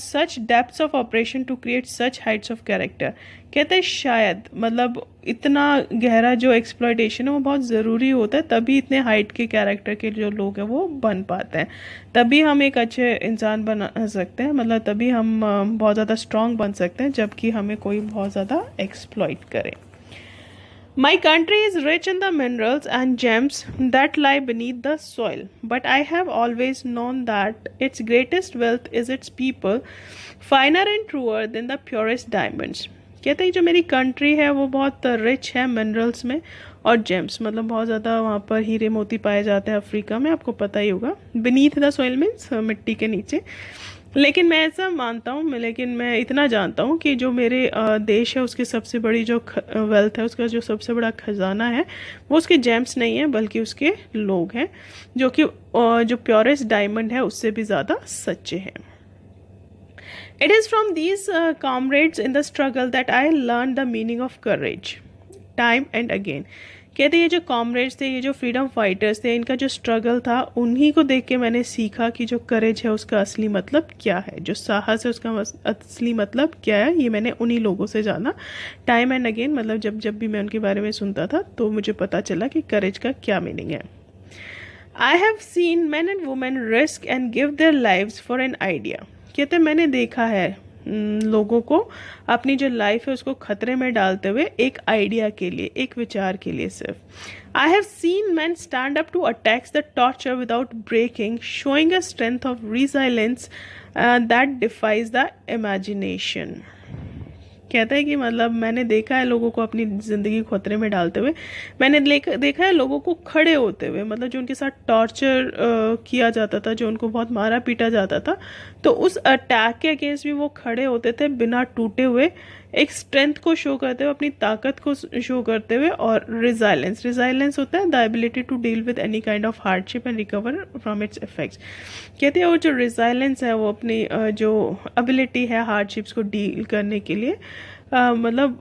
such depths of operation to create such heights of character। कहते हैं शायद मतलब इतना गहरा जो एक्सप्लॉयटेशन है वो बहुत ज़रूरी होता है, तभी इतने हाइट के कैरेक्टर के जो लोग हैं वो बन पाते हैं, तभी हम एक अच्छे इंसान बना सकते हैं, मतलब तभी हम बहुत ज़्यादा स्ट्रांग बन सकते हैं, जबकि हमें कोई बहुत ज़्यादा एक्सप्लॉइट करे। My country is rich in the minerals and gems that lie beneath the soil, but I have always known that its greatest wealth is its people, finer and truer than the purest diamonds। कहते हैं जो मेरी कंट्री है वो बहुत रिच है मिनरल्स में और जेम्स, मतलब बहुत ज़्यादा वहाँ पर हीरे मोती पाए जाते हैं अफ्रीका में, आपको पता ही होगा। बीनीथ द सॉइल मीन्स मिट्टी के नीचे। लेकिन मैं ऐसा मानता हूँ, लेकिन मैं इतना जानता हूँ कि जो मेरे देश है उसकी सबसे बड़ी जो वेल्थ है, उसका जो सबसे बड़ा खजाना है, वो उसके जेम्स नहीं है बल्कि उसके लोग हैं, जो कि जो प्योरेस्ट डायमंड है उससे भी ज़्यादा सच्चे हैं। It is from these comrades in the struggle that I learned the meaning of courage time and again। कहते ये जो कॉमरेड्स थे, ये जो फ्रीडम फाइटर्स थे, इनका जो स्ट्रगल था, उन्हीं को देख के मैंने सीखा कि जो करेज है उसका असली मतलब क्या है, जो साहस है उसका असली मतलब क्या है। ये मैंने उन्हीं लोगों से जाना टाइम एंड अगेन, मतलब जब जब भी मैं उनके बारे में सुनता था तो मुझे पता चला कि करेज का क्या मीनिंग है। आई have seen man and women risk and give their lives for an idea. कहते मैंने देखा है लोगों को अपनी जो लाइफ है उसको खतरे में डालते हुए एक आइडिया के लिए, एक विचार के लिए सिर्फ। I have seen man stand up to attacks the torture without breaking, showing a strength of resilience that defies the imagination. कहता है कि मतलब मैंने देखा है लोगों को अपनी ज़िंदगी खतरे में डालते हुए, मैंने देखा है लोगों को खड़े होते हुए, मतलब जो उनके साथ टॉर्चर किया जाता था, जो उनको बहुत मारा पीटा जाता था, तो उस अटैक के अगेंस्ट भी वो खड़े होते थे बिना टूटे हुए, एक स्ट्रेंथ को शो करते हुए, अपनी ताकत को शो करते हुए। और रिजाइलेंस होता है the ability to deal with any kind of hardship and recover from its effects. कहते हैं वो जो रिजाइलेंस है वो अपनी जो एबिलिटी है हार्डशिप्स को डील करने के लिए, मतलब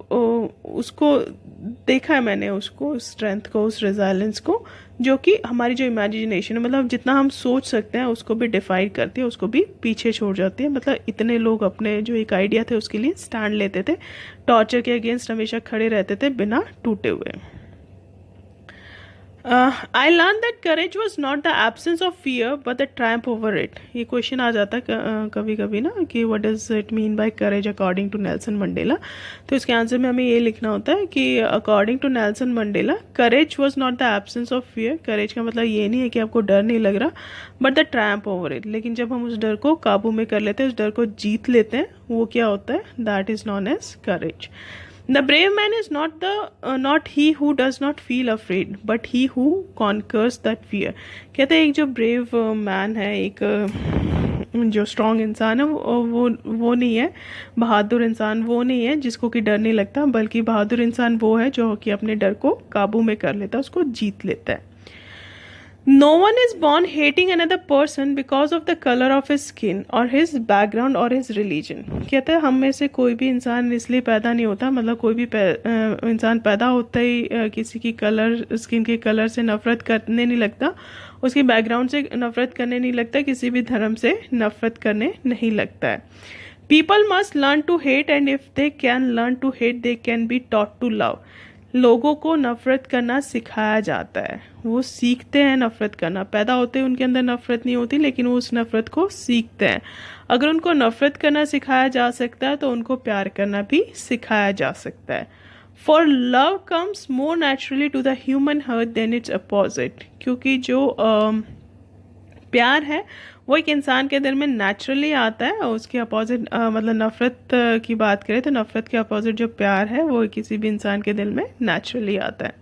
उसको देखा है मैंने, उसको स्ट्रेंथ को, उस रिजाइलेंस को, जो कि हमारी जो इमेजिनेशन है, मतलब जितना हम सोच सकते हैं उसको भी डिफाइड करती है, उसको भी पीछे छोड़ जाती है। मतलब इतने लोग अपने जो एक आइडिया थे उसके लिए स्टैंड लेते थे, टॉर्चर के अगेंस्ट हमेशा खड़े रहते थे बिना टूटे हुए। I learn that courage was not the absence of fear but the triumph over it. ये क्वेश्चन आ जाता है कभी कभी ना कि what does it mean by courage according to Nelson Mandela. तो इसके आंसर में हमें ये लिखना होता है कि according to Nelson Mandela courage was not the absence of fear. Courage का मतलब ये नहीं है कि आपको डर नहीं लग रहा, but the triumph over it. लेकिन जब हम उस डर को काबू में कर लेते हैं, उस डर को जीत लेते हैं, वो क्या होता है, that is known as courage. The brave man is not he who does not feel afraid, but he who conquers that fear। कहते हैं एक जो ब्रेव मैन है, एक जो स्ट्रॉन्ग इंसान है, वो नहीं है, बहादुर इंसान वो नहीं है जिसको कि डर नहीं लगता, बल्कि बहादुर इंसान वो है जो कि अपने डर को काबू में कर लेता है, उसको जीत लेता है। No one is born hating another person because of the color of his skin or his background or his religion। कहते हैं हम में से कोई भी इंसान इसलिए पैदा नहीं होता, मतलब कोई भी इंसान पैदा होता ही किसी की कलर, स्किन के कलर से नफरत करने नहीं लगता, उसकी बैकग्राउंड से नफरत करने नहीं लगता, किसी भी धर्म से नफरत करने नहीं लगता है। People must learn to hate and if they can learn to hate they can be taught to love। लोगों को नफ़रत करना सिखाया जाता है, वो सीखते हैं नफ़रत करना। पैदा होते हैं उनके अंदर नफ़रत नहीं होती, लेकिन वो उस नफ़रत को सीखते हैं। अगर उनको नफ़रत करना सिखाया जा सकता है तो उनको प्यार करना भी सिखाया जा सकता है। For love comes more naturally to the human heart than its opposite. क्योंकि जो प्यार है वो एक इंसान के दिल में नेचुरली आता है, और उसके अपोजिट मतलब नफ़रत की बात करें तो नफ़रत के अपोजिट जो प्यार है वो किसी भी इंसान के दिल में नेचुरली आता है।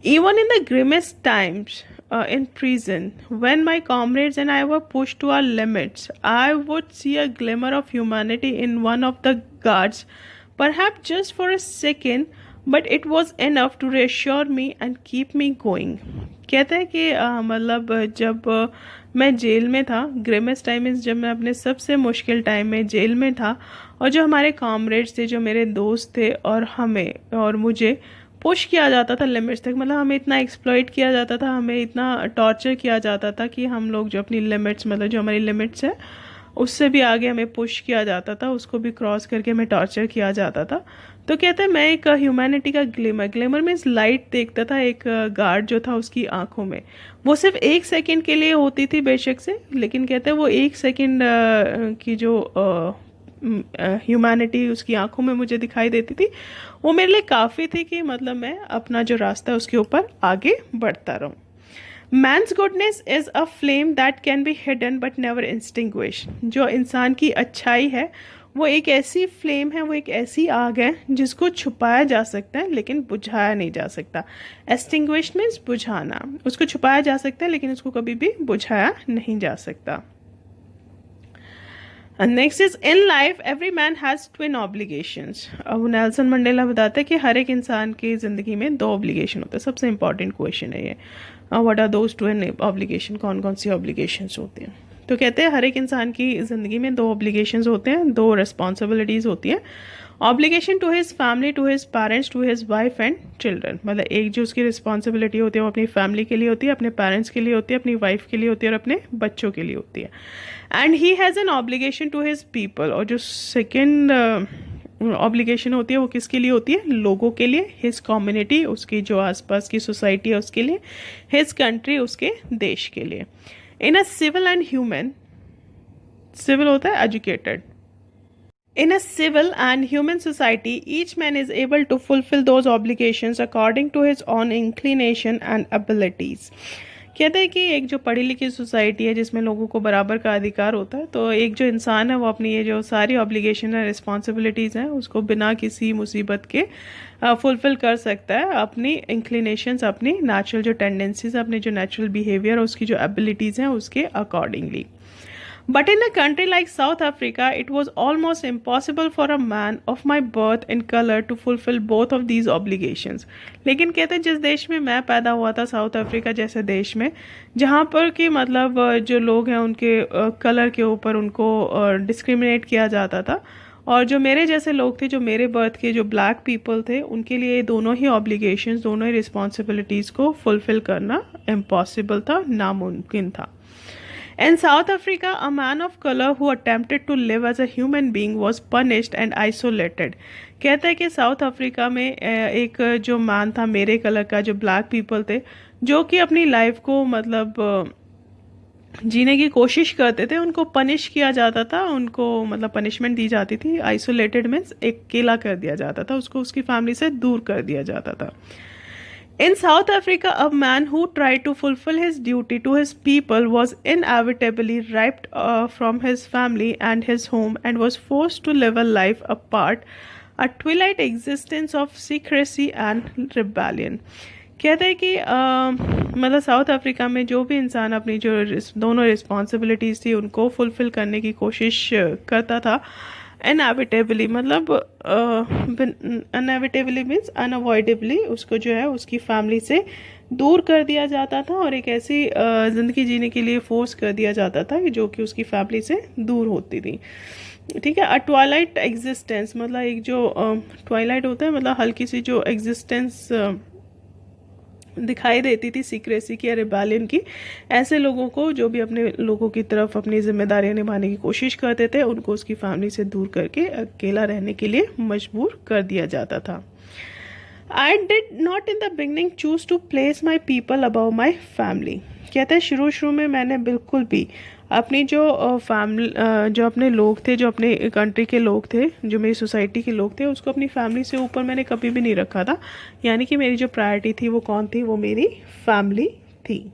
Even in the grimmest times in prison, when my comrades and I were pushed to our limits, I would see a glimmer of humanity in one of the guards, perhaps just for a second, but it was enough to reassure me and keep me going. कहते हैं कि मतलब जब मैं जेल में था, ग्रेमेस्ट टाइम इज जब मैं अपने सबसे मुश्किल टाइम में जेल में था, और जो हमारे कॉमरेड्स थे, जो मेरे दोस्त थे, और हमें और मुझे पुश किया जाता था लिमिट्स तक, मतलब हमें इतना एक्सप्लॉइट किया जाता था, हमें इतना टॉर्चर किया जाता था कि हम लोग जो अपनी लिमिट्स, मतलब जो हमारी लिमिट्स है उससे भी आगे हमें पुश किया जाता था, उसको भी क्रॉस करके हमें टॉर्चर किया जाता था। तो कहते हैं मैं एक ह्यूमैनिटी का ग्लिमर मीन्स लाइट देखता था एक गार्ड जो था उसकी आंखों में। वो सिर्फ 1 सेकंड के लिए होती थी बेशक से, लेकिन कहते हैं वो 1 सेकंड की जो ह्यूमैनिटी उसकी आंखों में मुझे दिखाई देती थी, वो मेरे लिए काफ़ी थी कि मतलब मैं अपना जो रास्ता है उसके ऊपर आगे बढ़ता रहूँ। Man's goodness is a flame that can be hidden but never extinguish. जो इंसान की अच्छाई है वो एक ऐसी फ्लेम है, वो एक ऐसी आग है जिसको छुपाया जा सकता है लेकिन बुझाया नहीं जा सकता। एक्सटिंग्विश मीन्स बुझाना, उसको छुपाया जा सकता है लेकिन उसको कभी भी बुझाया नहीं जा सकता। Next is in life every man has twin obligations. अब नेल्सन मंडेला बताते हैं कि हर एक इंसान की ज़िंदगी में 2 ऑब्लिगेशन होते हैं। सबसे इंपॉर्टेंट क्वेश्चन है ये, what are those twin obligation, कौन कौन सी ऑब्लिगेशंस होती हैं। तो कहते हैं हर एक इंसान की ज़िंदगी में 2 ऑब्लिगेशंस होते हैं, 2 रिस्पॉन्सिबिलिटीज़ होती हैं। Obligation to his family, to his parents, to his wife and children. मतलब एक जो उसकी रिस्पॉन्सिबिलिटी होती है वो अपनी फैमिली के लिए होती है, अपने पेरेंट्स के लिए होती है, अपनी वाइफ के लिए होती है और अपने बच्चों के लिए होती है। And he has an obligation to his people. और जो सेकेंड ऑब्लिगेशन होती है वो किसके लिए होती है? लोगों के लिए, हिज कम्युनिटी, उसकी जो आसपास की सोसाइटी है उसके लिए, हिज कंट्री, उसके देश के लिए। In a civil and human, civil होता है educated, in a civil and human society each man is able to fulfill those obligations according to his own inclination and abilities। कहते हैं कि एक जो पढ़ी लिखी सोसाइटी है जिसमें लोगों को बराबर का अधिकार होता है, तो एक जो इंसान है वो अपनी ये जो सारी ऑब्लिगेशन है, रिस्पॉन्सिबिलिटीज़ हैं, उसको बिना किसी मुसीबत के फुलफ़िल कर सकता है, अपनी इंक्लिनेशंस, अपनी नेचुरल जो टेंडेंसीज, अपने जो नेचुरल बिहेवियर, उसकी जो एबिलिटीज़ हैं उसके accordingly. But in a country like South Africa, it was almost impossible for a man of my birth and color to fulfill both of these obligations। लेकिन कहते हैं जिस देश में मैं पैदा हुआ था, साउथ अफ्रीका जैसे देश में, जहाँ पर कि मतलब जो लोग हैं उनके कलर के ऊपर उनको डिस्क्रिमिनेट किया जाता था, और जो मेरे जैसे लोग थे, जो मेरे बर्थ के जो ब्लैक पीपल थे, उनके लिए दोनों ही ऑब्लिगेशंस, दोनों ही रिस्पॉन्सिबिलिटीज़ को फुलफ़िल करना इम्पॉसिबल था, नामुमकिन था। In South Africa, a man of color who attempted to live as a human being was punished and isolated। कहते हैं कि साउथ अफ्रीका में एक जो मैन था मेरे कलर का, जो ब्लैक पीपल थे, जो कि अपनी लाइफ को मतलब जीने की कोशिश करते थे, उनको पनिश किया जाता था, उनको मतलब पनिशमेंट दी जाती थी। आइसोलेटेड मीन्स अकेला कर दिया जाता था, उसको उसकी फैमिली से दूर कर दिया जाता था। In South Africa, a man who tried to fulfill his duty to his people was inevitably ripped from his family and his home and was forced to live a life apart, a twilight existence of secrecy and rebellion। कहते हैं कि मतलब साउथ अफ्रीका में जो भी इंसान अपनी जो दोनों रिस्पॉन्सिबिलिटीज़ थी उनको फुलफ़िल करने की कोशिश करता था, इनएविटेबली मतलब अनएविटेबली मीन्स अनअवॉइडेबली उसको जो है उसकी फैमिली से दूर कर दिया जाता था और एक ऐसी ज़िंदगी जीने के लिए फोर्स कर दिया जाता था कि जो कि उसकी फैमिली से दूर होती थी। ठीक है। अ ट्वाइलाइट एग्जिस्टेंस मतलब एक जो ट्वाइलाइट होता है मतलब हल्की सी जो एग्जिस्टेंस दिखाई देती थी सीक्रेसी की या रिबेलियन की, ऐसे लोगों को जो भी अपने लोगों की तरफ अपनी जिम्मेदारियां निभाने की कोशिश करते थे उनको उसकी फैमिली से दूर करके अकेला रहने के लिए मजबूर कर दिया जाता था। I did not in the beginning choose to place my people above my family। कहते हैं शुरू में मैंने बिल्कुल भी अपनी जो फैमिली जो अपने लोग थे, जो अपने कंट्री के लोग थे, जो मेरी सोसाइटी के लोग थे, उसको अपनी फैमिली से ऊपर मैंने कभी भी नहीं रखा था। यानी कि मेरी जो प्रायोरिटी थी वो कौन थी? वो मेरी फैमिली थी।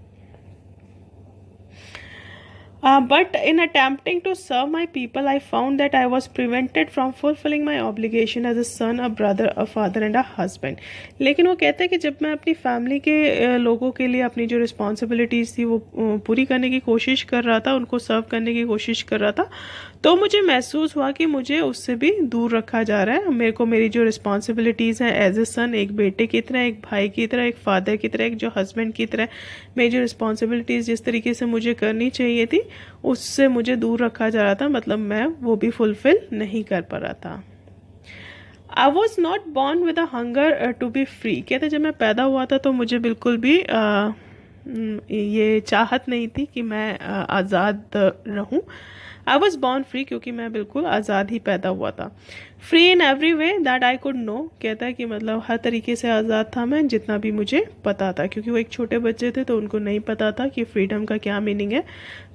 But in attempting to serve my people, I found that I was prevented from fulfilling my obligation as a son, a brother, a father and a husband। लेकिन वो कहते हैं कि जब मैं अपनी फैमिली के लोगों के लिए अपनी जो रिस्पॉन्सिबिलिटीज़ थी वो पूरी करने की कोशिश कर रहा था, उनको सर्व करने की कोशिश कर रहा था, तो मुझे महसूस हुआ कि मुझे उससे भी दूर रखा जा रहा है। मेरे को मेरी जो रिस्पॉन्सिबिलिटीज़ हैं एज ए सन, एक बेटे की तरह, एक भाई की तरह, एक फादर की तरह, एक जो हस्बैंड की तरह, मेरी जो रिस्पॉन्सिबिलिटीज़ जिस तरीके से मुझे करनी चाहिए थी उससे मुझे दूर रखा जा रहा था, मतलब मैं वो भी फुलफिल नहीं कर पा रहा था। I was not born with a hunger to be free. कहते जब मैं पैदा हुआ था तो मुझे बिल्कुल भी ये चाहत नहीं थी कि मैं आज़ाद रहूं। आई वॉज बॉर्न फ्री, क्योंकि मैं बिल्कुल आज़ाद ही पैदा हुआ था। Free in every way that I could know, कहता है कि मतलब हर तरीके से आज़ाद था मैं, जितना भी मुझे पता था, क्योंकि वो एक छोटे बच्चे थे तो उनको नहीं पता था कि फ्रीडम का क्या मीनिंग है।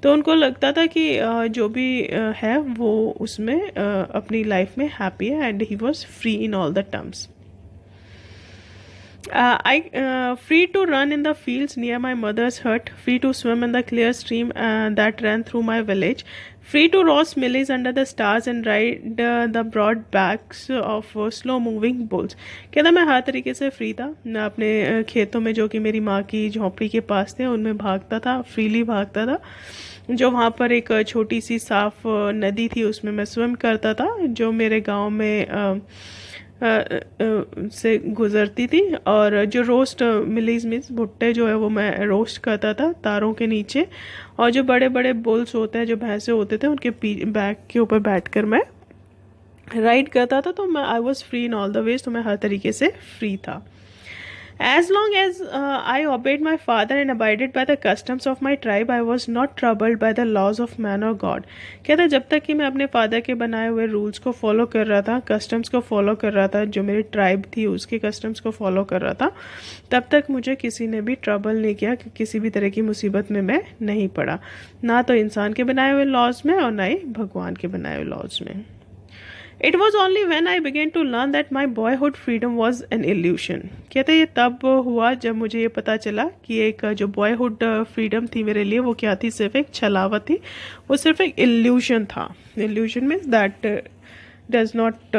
तो उनको लगता था कि जो भी है वो उसमें अपनी लाइफ में हैप्पी है, and he was free in all the terms. I free to run in the fields near my mother's hut, free to swim in the clear stream that ran through my village, free to roast mealies under the stars and ride the broad backs of slow moving bulls। कहता मैं हर तरीके से फ्री था। मैं अपने खेतों में जो कि मेरी माँ की झोंपड़ी के पास थे उनमें भागता था, फ्रीली भागता था। जो वहाँ पर एक छोटी सी साफ नदी थी उसमें मैं स्विम करता था, जो मेरे गांव में से गुजरती थी। और जो रोस्ट मिलीज मीन्स भुट्टे जो है वो मैं रोस्ट करता था तारों के नीचे। और जो बड़े बड़े बुल्स होते हैं, जो भैंसे होते थे, उनके बैक के ऊपर बैठकर मैं राइड करता था। तो मैं I was free in all the ways, तो मैं हर तरीके से फ्री था। As long as I obeyed my father and abided by the customs of my tribe, I was not troubled by the laws of man or God। कहता जब तक कि मैं अपने फादर के बनाए हुए रूल्स को फॉलो कर रहा था, कस्टम्स को फॉलो कर रहा था, जो मेरी ट्राइब थी उसके कस्टम्स को फॉलो कर रहा था, तब तक मुझे किसी ने भी ट्रबल नहीं किया, कि किसी भी तरह की मुसीबत में मैं नहीं पड़ा, ना तो इंसान के बनाए हुए लॉज में और ना ही भगवान के बनाए हुए लॉज में। It was only when I began to learn that my boyhood freedom was an illusion। कहते ये तब हुआ जब मुझे ये पता चला कि एक जो बॉयहुड फ्रीडम थी मेरे लिए वो क्या थी, सिर्फ एक छलावा थी, वो सिर्फ एक इल्यूशन था। Evolution means that does not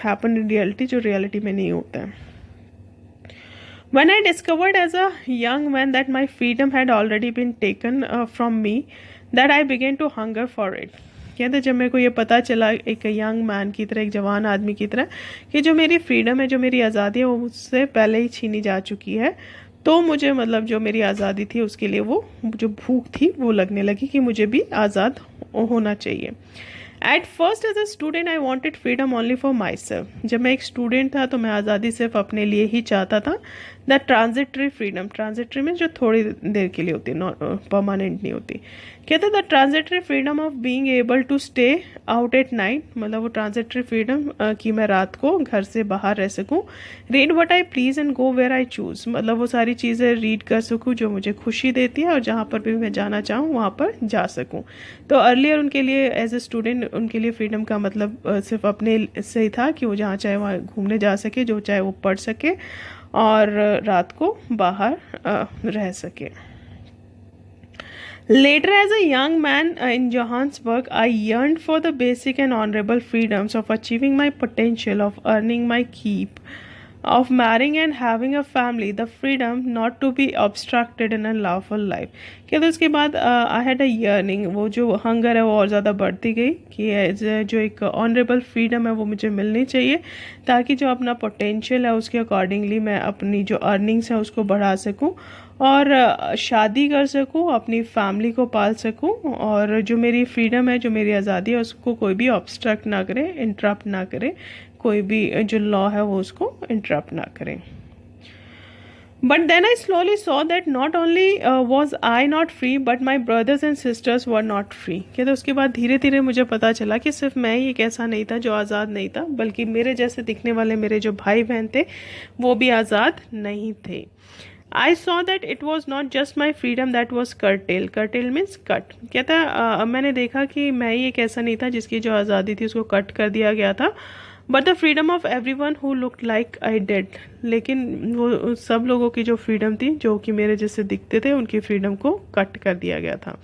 happen in reality, जो रियलिटी में नहीं होता है। When I discovered as a young man that my freedom had already been taken from me, that I began to hunger for it। कहते जब मेरे को ये पता चला एक यंग मैन की तरह, एक जवान आदमी की तरह, कि जो मेरी फ्रीडम है, जो मेरी आज़ादी है वो मुझसे पहले ही छीनी जा चुकी है, तो मुझे मतलब जो मेरी आज़ादी थी उसके लिए वो जो भूख थी वो लगने लगी कि मुझे भी आज़ाद होना चाहिए। At first as a student I wanted freedom only for myself. जब मैं एक स्टूडेंट था तो मैं आज़ादी सिर्फ अपने लिए ही चाहता था। द ट्रांजिटरी फ्रीडम, ट्रांजिटरी में जो थोड़ी देर के लिए होती है, परमानेंट नहीं होती। कहते the transitory freedom of being able to stay out at night, मतलब वो ट्रांजिटरी फ्रीडम कि मैं रात को घर से बाहर रह सकूं। Read what I please and go where I choose, मतलब वो सारी चीज़ें रीड कर सकूं जो मुझे खुशी देती है, और जहाँ पर भी मैं जाना चाहूँ वहाँ पर जा सकूँ। तो अर्लियर उनके लिए एज ए स्टूडेंट उनके लिए फ्रीडम का मतलब सिर्फ अपने से ही था कि वो जहाँ चाहे वहाँ घूमने जा सके, जो चाहे वो पढ़ सके, और रात को बाहर रह सके। Later, as a young man in Johannesburg, I yearned for the basic and honorable freedoms of achieving my potential, of earning my keep, of marrying and having a family, the freedom not to be obstructed in a lawful life। कहते उसके बाद आई हैड अ yearning, वो जो हंगर है वो और ज़्यादा बढ़ती गई कि जो एक ऑनरेबल फ्रीडम है वो मुझे मिलनी चाहिए, ताकि जो अपना पोटेंशियल है उसके अकॉर्डिंगली मैं अपनी जो अर्निंग्स है उसको बढ़ा सकूं, और शादी कर सकूं, अपनी फैमिली को पाल सकूं, और जो मेरी फ्रीडम है, जो मेरी आज़ादी है, उसको कोई भी ऑब्स्ट्रक्ट ना करे, इंटरप्ट ना करे, कोई भी जो लॉ है वो उसको इंटरप्ट ना करे। But then I slowly saw that not only was I not free but my brothers and sisters were not free. कहते उसके बाद धीरे धीरे मुझे पता चला कि सिर्फ मैं ही एक ऐसा नहीं था जो आज़ाद नहीं था, बल्कि मेरे जैसे दिखने वाले मेरे जो भाई बहन थे वो भी आज़ाद नहीं थे। I saw that it was not just my freedom that was curtailed। curtail means cut। कहता मैंने देखा कि मैं ही एक ऐसा नहीं था जिसकी जो आज़ादी थी उसको कट कर दिया गया था, but the freedom of everyone who looked like I did. लेकिन वो सब लोगों की जो फ्रीडम थी जो कि मेरे जैसे दिखते थे, उनकी फ्रीडम को कट कर दिया गया था।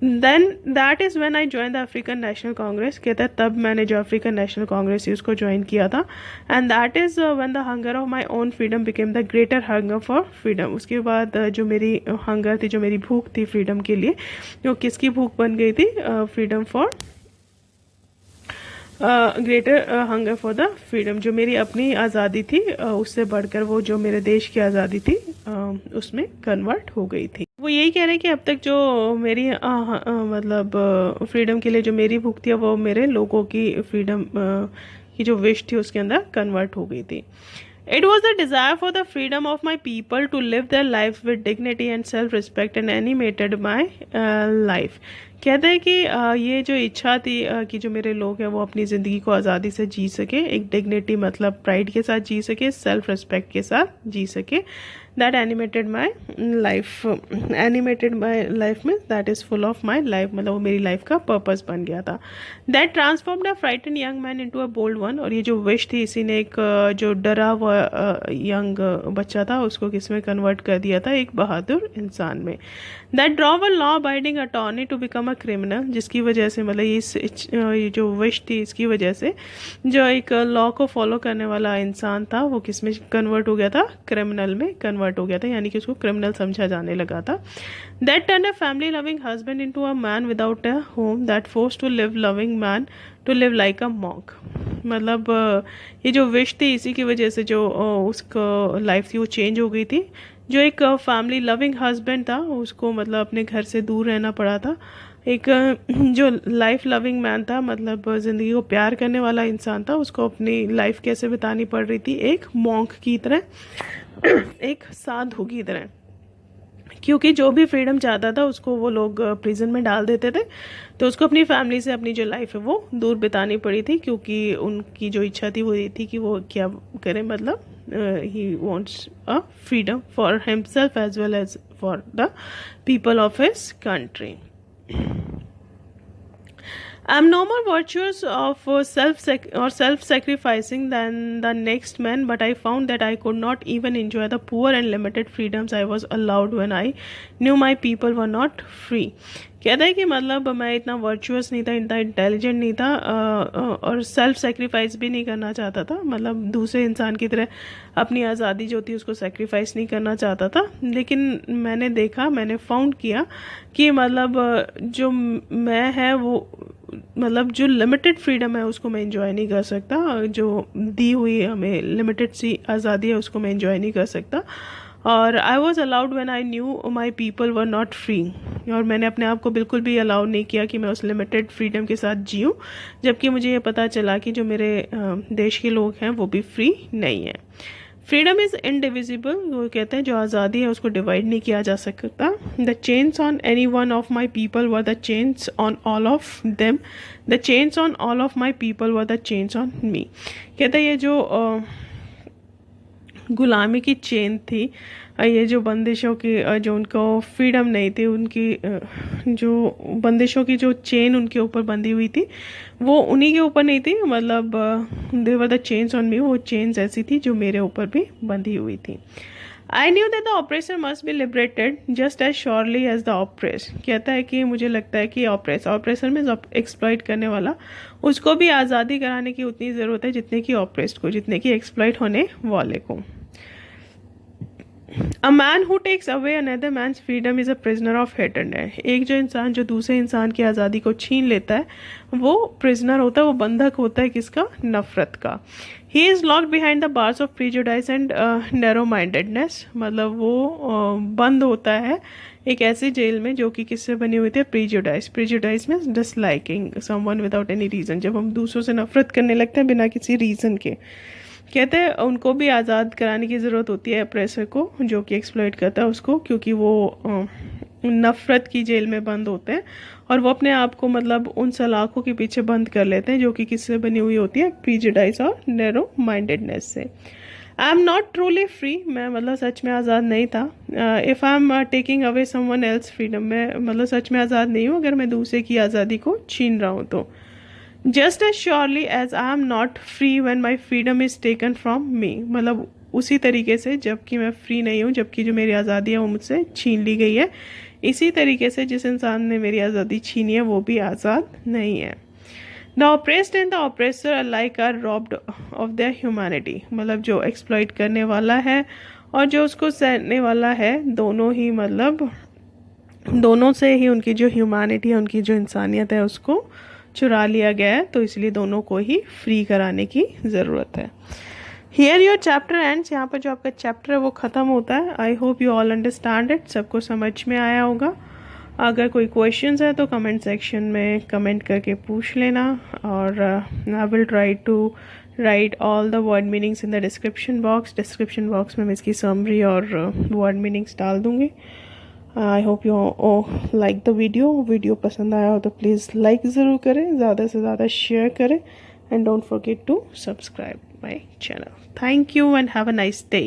Then that is when I join the African National Congress. कहता है तब मैंने जो अफ्रीकन नेशनल कांग्रेस थी उसको ज्वाइन किया था। And that is when the hunger of my own freedom became the greater hunger for freedom. उसके बाद जो मेरी हंगर थी, जो मेरी भूख थी फ्रीडम के लिए, जो किसकी भूख बन गई थी? Freedom for greater hunger for the freedom. जो मेरी अपनी आज़ादी थी उससे बढ़कर वो जो मेरे देश की आज़ादी थी उसमें कन्वर्ट हो गई थी। वो यही कह रहे हैं कि अब तक जो मेरी मतलब फ्रीडम के लिए जो मेरी भूख थी वो मेरे लोगों की फ्रीडम की जो विश थी उसके अंदर कन्वर्ट हो गई थी। It was the desire for the freedom of my people to live their life with dignity and self-respect and animated my life। कहते हैं कि ये जो इच्छा थी कि जो मेरे लोग हैं वो अपनी ज़िंदगी को आज़ादी से जी सके, एक डिग्निटी मतलब प्राइड के साथ जी सके, सेल्फ रिस्पेक्ट के साथ जी सके। दैट एनिमेटेड माई लाइफ में that is full of my life, मतलब वो मेरी लाइफ का पर्पस बन गया था। That transformed a frightened young man into a bold one. और ये जो विश थी इसी ने एक जो डरा हुआ यंग बच्चा था उसको किस में कन्वर्ट कर दिया था? एक बहादुर इंसान में। That drove a law abiding attorney to become a criminal. जिसकी वजह से मतलब ये जो विश थी इसकी वजह से जो एक लॉ को फॉलो करने वाला इंसान था वो किस में कन्वर्ट हो गया था? क्रिमिनल में कन्वर्ट हो गया था, यानी कि उसको क्रिमिनल समझा जाने लगा था। That turn a family loving husband into a man without a home. That force to live loving man to live like a monk. मतलब ये जो विश थी इसी की वजह से जो उसको लाइफ थी वो चेंज हो गई थी। जो एक फैमिली लविंग हस्बैंड था उसको मतलब अपने घर से दूर रहना पड़ा था। एक जो लाइफ लविंग मैन था मतलब ज़िंदगी को प्यार करने वाला इंसान था, उसको अपनी लाइफ कैसे बितानी पड़ रही थी? एक मॉन्क की तरह, एक साधु की तरह। क्योंकि जो भी फ्रीडम चाहता था उसको वो लोग प्रिजन में डाल देते थे, तो उसको अपनी फैमिली से अपनी जो लाइफ है वो दूर बितानी पड़ी थी। क्योंकि उनकी जो इच्छा थी वो ये थी कि वो क्या करें, मतलब he wants a freedom for himself as well as for the people of his country. I am no more virtuous of self-sacrificing than the next man, but I found that I could not even enjoy the poor and limited freedoms I was allowed when I knew my people were not free। कहता है कि मतलब मैं इतना वर्चुअस नहीं था, इतना इंटेलिजेंट नहीं था और सेल्फ सेक्रीफाइस भी नहीं करना चाहता था, मतलब दूसरे इंसान की तरह अपनी आज़ादी जो थी उसको सेक्रीफाइस नहीं करना चाहता था। लेकिन मैंने देखा, मैंने फाउंड किया कि मतलब जो मैं है वो मतलब जो लिमिटेड फ्रीडम है उसको मैं एंजॉय नहीं कर सकता, जो दी हुई हमें लिमिटेड सी आज़ादी है उसको मैं एंजॉय नहीं कर सकता। और I was allowed when I knew my people were not free. और मैंने अपने आप को बिल्कुल भी अलाउ नहीं किया कि मैं उस लिमिटेड फ्रीडम के साथ जीऊँ, जबकि मुझे ये पता चला कि जो मेरे देश के लोग हैं वो भी फ्री नहीं है। Freedom is indivisible. वो कहते हैं जो आज़ादी है उसको डिवाइड नहीं किया जा सकता। The chains on any one of my people were the chains on all of them. The chains on all of my people were the chains on मी। कहते हैं ये जो गुलामी की चेन थी, ये जो बंदिशों की जो उनको फ्रीडम नहीं थी, उनकी जो बंदिशों की जो चेन उनके ऊपर बंधी हुई थी वो उन्हीं के ऊपर नहीं थी, मतलब they were the chains on me. वो चेन्स ऐसी थी जो मेरे ऊपर भी बंधी हुई थी। I knew that the oppressor must be liberated just as surely as the oppress. कहता है कि मुझे लगता है कि ऑपरेसर में एक्सप्लॉइट करने वाला उसको भी आज़ादी कराने की उतनी ज़रूरत है जितने की ऑपरेस्ड को, जितने की एक्सप्लॉइट होने वाले को। A man who takes away another man's freedom is a prisoner of hated है। एक जो इंसान जो दूसरे इंसान की आज़ादी को छीन लेता है वो प्रिजनर होता है, वो बंधक होता है किसका? नफरत का। He is locked behind the bars of prejudice and narrow mindedness. मतलब वो बंद होता है एक ऐसी जेल में जो कि किससे बनी हुई थी? प्रीजुडाइस। प्रीजुडाइस में disliking someone without any reason. जब हम दूसरों से नफरत करने लगते हैं बिना किसी रीज़न के। कहते हैं उनको भी आज़ाद कराने की ज़रूरत होती है अप्रेसर को, जो कि एक्सप्लॉइट करता है उसको, क्योंकि वो नफ़रत की जेल में बंद होते हैं और वो अपने आप को मतलब उन सलाखों के पीछे बंद कर लेते हैं जो कि किससे बनी हुई होती है? प्रीजुडाइस और नैरो माइंडेडनेस से। आई एम नॉट ट्रूली फ्री। मैं मतलब सच में आज़ाद नहीं था। If I am taking away someone else freedom. मैं मतलब सच में आज़ाद नहीं हूँ अगर मैं दूसरे की आज़ादी को छीन रहा हूँ तो। Just as surely as I am not free when my freedom is taken from me. मतलब उसी तरीके से जबकि मैं फ्री नहीं हूँ, जबकि जो मेरी आज़ादी है वो मुझसे छीन ली गई है। इसी तरीके से जिस इंसान ने मेरी आज़ादी छीनी है वो भी आज़ाद नहीं है। The oppressed and the oppressor alike are robbed of their humanity, मतलब जो एक्सप्लॉइट करने वाला है और जो उसको सहने वाला है, दोनों ही मतलब दोनों से ही उनकी जो ह्यूमैनिटी है, उनकी जो इंसानियत है, उसको चुरा लिया गया है। तो इसलिए दोनों को ही फ्री कराने की ज़रूरत है। हियर योर चैप्टर एंड्स, यहाँ पर जो आपका चैप्टर है वो ख़त्म होता है। आई hope you all understand it, सबको समझ में आया होगा। अगर कोई क्वेश्चंस है तो कमेंट सेक्शन में कमेंट करके पूछ लेना, और I will try to write all the word meanings in the description box. Description box में मैं इसकी समरी और वर्ड मीनिंग्स डाल दूँगी। I hope you like the video पसंद आया हो तो प्लीज़ लाइक ज़रूर करें, ज़्यादा से ज़्यादा शेयर करें, and don't forget to subscribe my channel. Thank you and have a nice day.